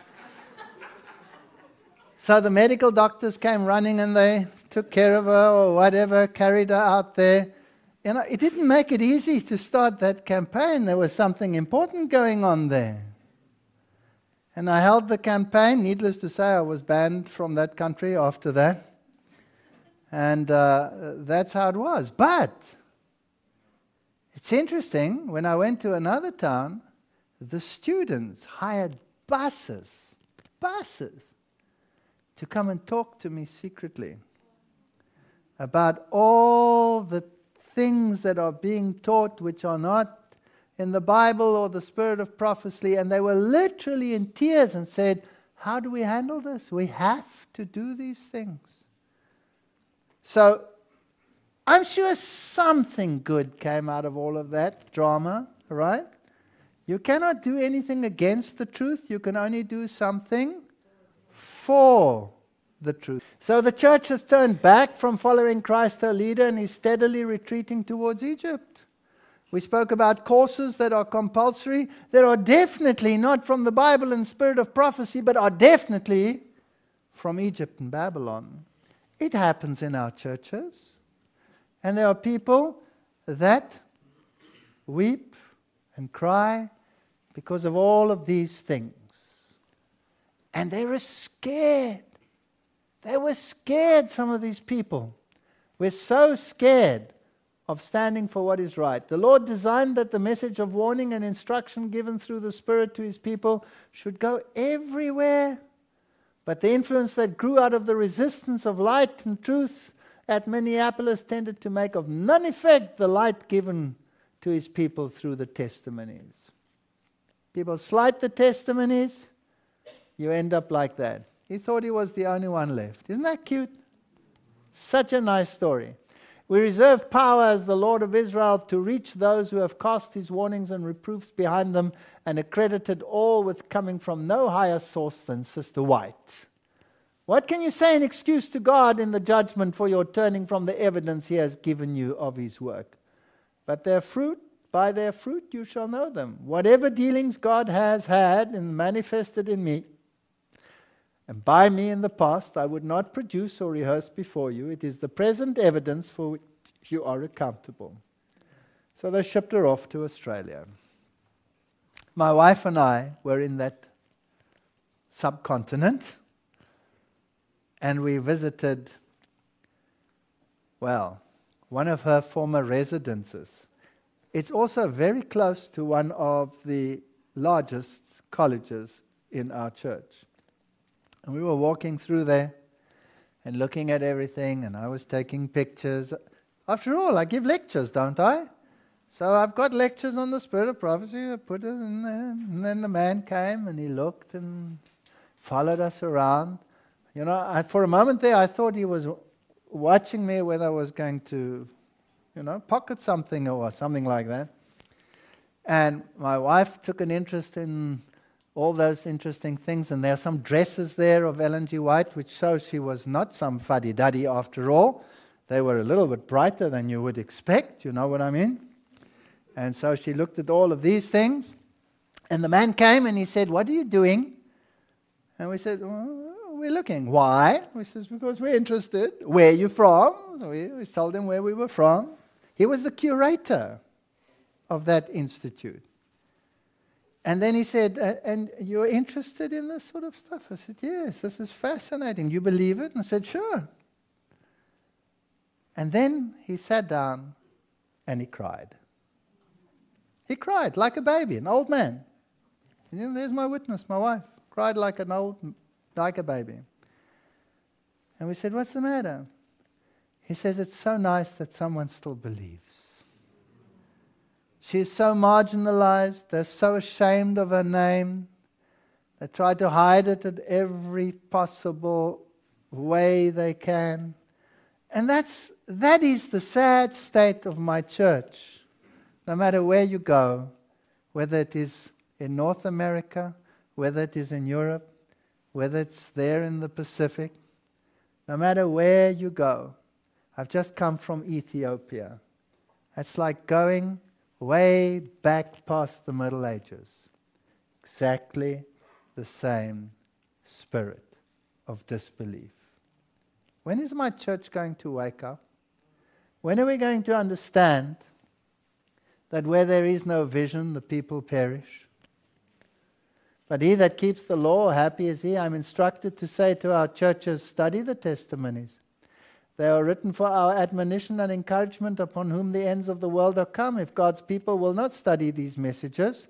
So the medical doctors came running and they took care of her or whatever, carried her out there. You know, it didn't make it easy to start that campaign. There was something important going on there. And I held the campaign. Needless to say, I was banned from that country after that. And that's how it was. But it's interesting, when I went to another town, the students hired buses to come and talk to me secretly about all the things that are being taught which are not in the Bible or the spirit of prophecy. And they were literally in tears and said, "How do we handle this? We have to do these things." So I'm sure something good came out of all of that drama, right? You cannot do anything against the truth. You can only do something for the truth. So the church has turned back from following Christ, her leader, and is steadily retreating towards Egypt. We spoke about courses that are compulsory, that are definitely not from the Bible and spirit of prophecy, but are definitely from Egypt and Babylon. It happens in our churches. And there are people that weep and cry because of all of these things. And they were scared. They were scared, some of these people. We're so scared of standing for what is right. The Lord designed that the message of warning and instruction given through the Spirit to His people should go everywhere. But the influence that grew out of the resistance of light and truth at Minneapolis tended to make of none effect the light given to His people through the testimonies. People slight the testimonies, you end up like that. He thought he was the only one left. Isn't that cute? Such a nice story. We reserve power as the Lord of Israel to reach those who have cast His warnings and reproofs behind them and accredited all with coming from no higher source than Sister White. What can you say in excuse to God in the judgment for your turning from the evidence He has given you of His work? But by their fruit you shall know them. Whatever dealings God has had and manifested in me, and by me in the past, I would not produce or rehearse before you. It is the present evidence for which you are accountable. So they shipped her off to Australia. My wife and I were in that subcontinent, and we visited, one of her former residences. It's also very close to one of the largest colleges in our church. And we were walking through there and looking at everything, and I was taking pictures. After all, I give lectures, don't I? So I've got lectures on the spirit of prophecy. I put it in there, and then the man came and he looked and followed us around. For a moment there, I thought he was watching me whether I was going to, pocket something or something like that. And my wife took an interest in all those interesting things, and there are some dresses there of Ellen G. White, which shows she was not some fuddy-duddy after all. They were a little bit brighter than you would expect, you know what I mean? And so she looked at all of these things, and the man came and he said, "What are you doing?" And we said, "We're looking." "Why?" We said, "Because we're interested." "Where are you from?" So we told him where we were from. He was the curator of that institute. And then he said, "And you're interested in this sort of stuff?" I said, "Yes, this is fascinating. You believe it?" And I said, "Sure." And then he sat down and he cried. He cried like a baby, an old man. And there's my witness, my wife. Cried like a baby. And we said, "What's the matter?" He says, "It's so nice that someone still believes. She's so marginalized. They're so ashamed of her name. They try to hide it in every possible way they can. And that is the sad state of my church. No matter where you go, whether it is in North America, whether it is in Europe, whether it's there in the Pacific, no matter where you go. I've just come from Ethiopia. It's like going way back past the Middle Ages. Exactly the same spirit of disbelief. When is my church going to wake up? When are we going to understand that where there is no vision, the people perish? But he that keeps the law, happy is he. I'm instructed to say to our churches, study the testimonies. They are written for our admonition and encouragement, upon whom the ends of the world are come. If God's people will not study these messages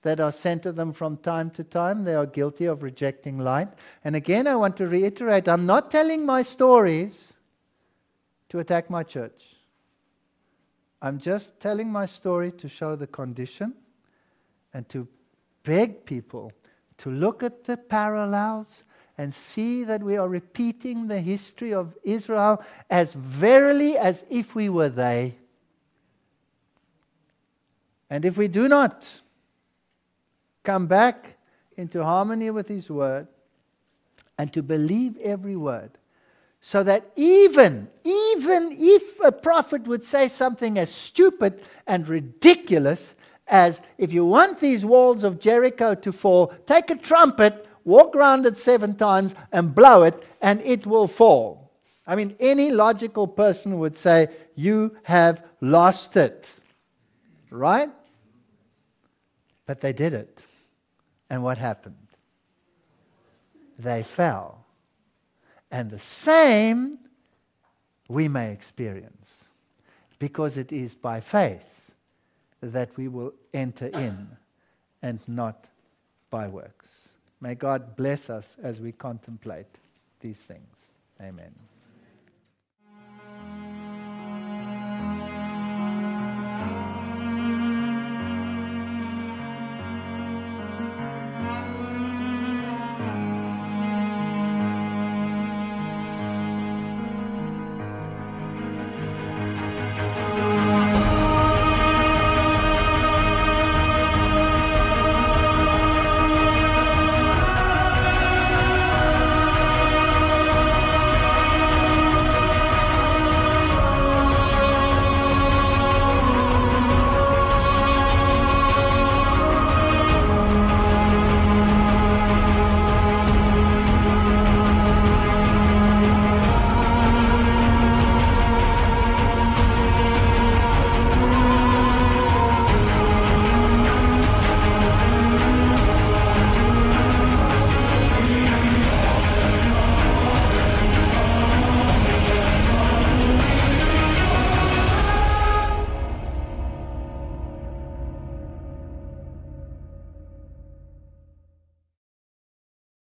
that are sent to them from time to time, they are guilty of rejecting light. And again, I want to reiterate, I'm not telling my stories to attack my church. I'm just telling my story to show the condition and to beg people to look at the parallels and see that we are repeating the history of Israel as verily as if we were they. And if we do not come back into harmony with His Word and to believe every word, so that even if a prophet would say something as stupid and ridiculous as, if you want these walls of Jericho to fall, take a trumpet, walk around it 7 times and blow it, and it will fall. I mean, any logical person would say, you have lost it. Right? But they did it. And what happened? They fell. And the same we may experience, because it is by faith that we will enter in and not by works. May God bless us as we contemplate these things. Amen.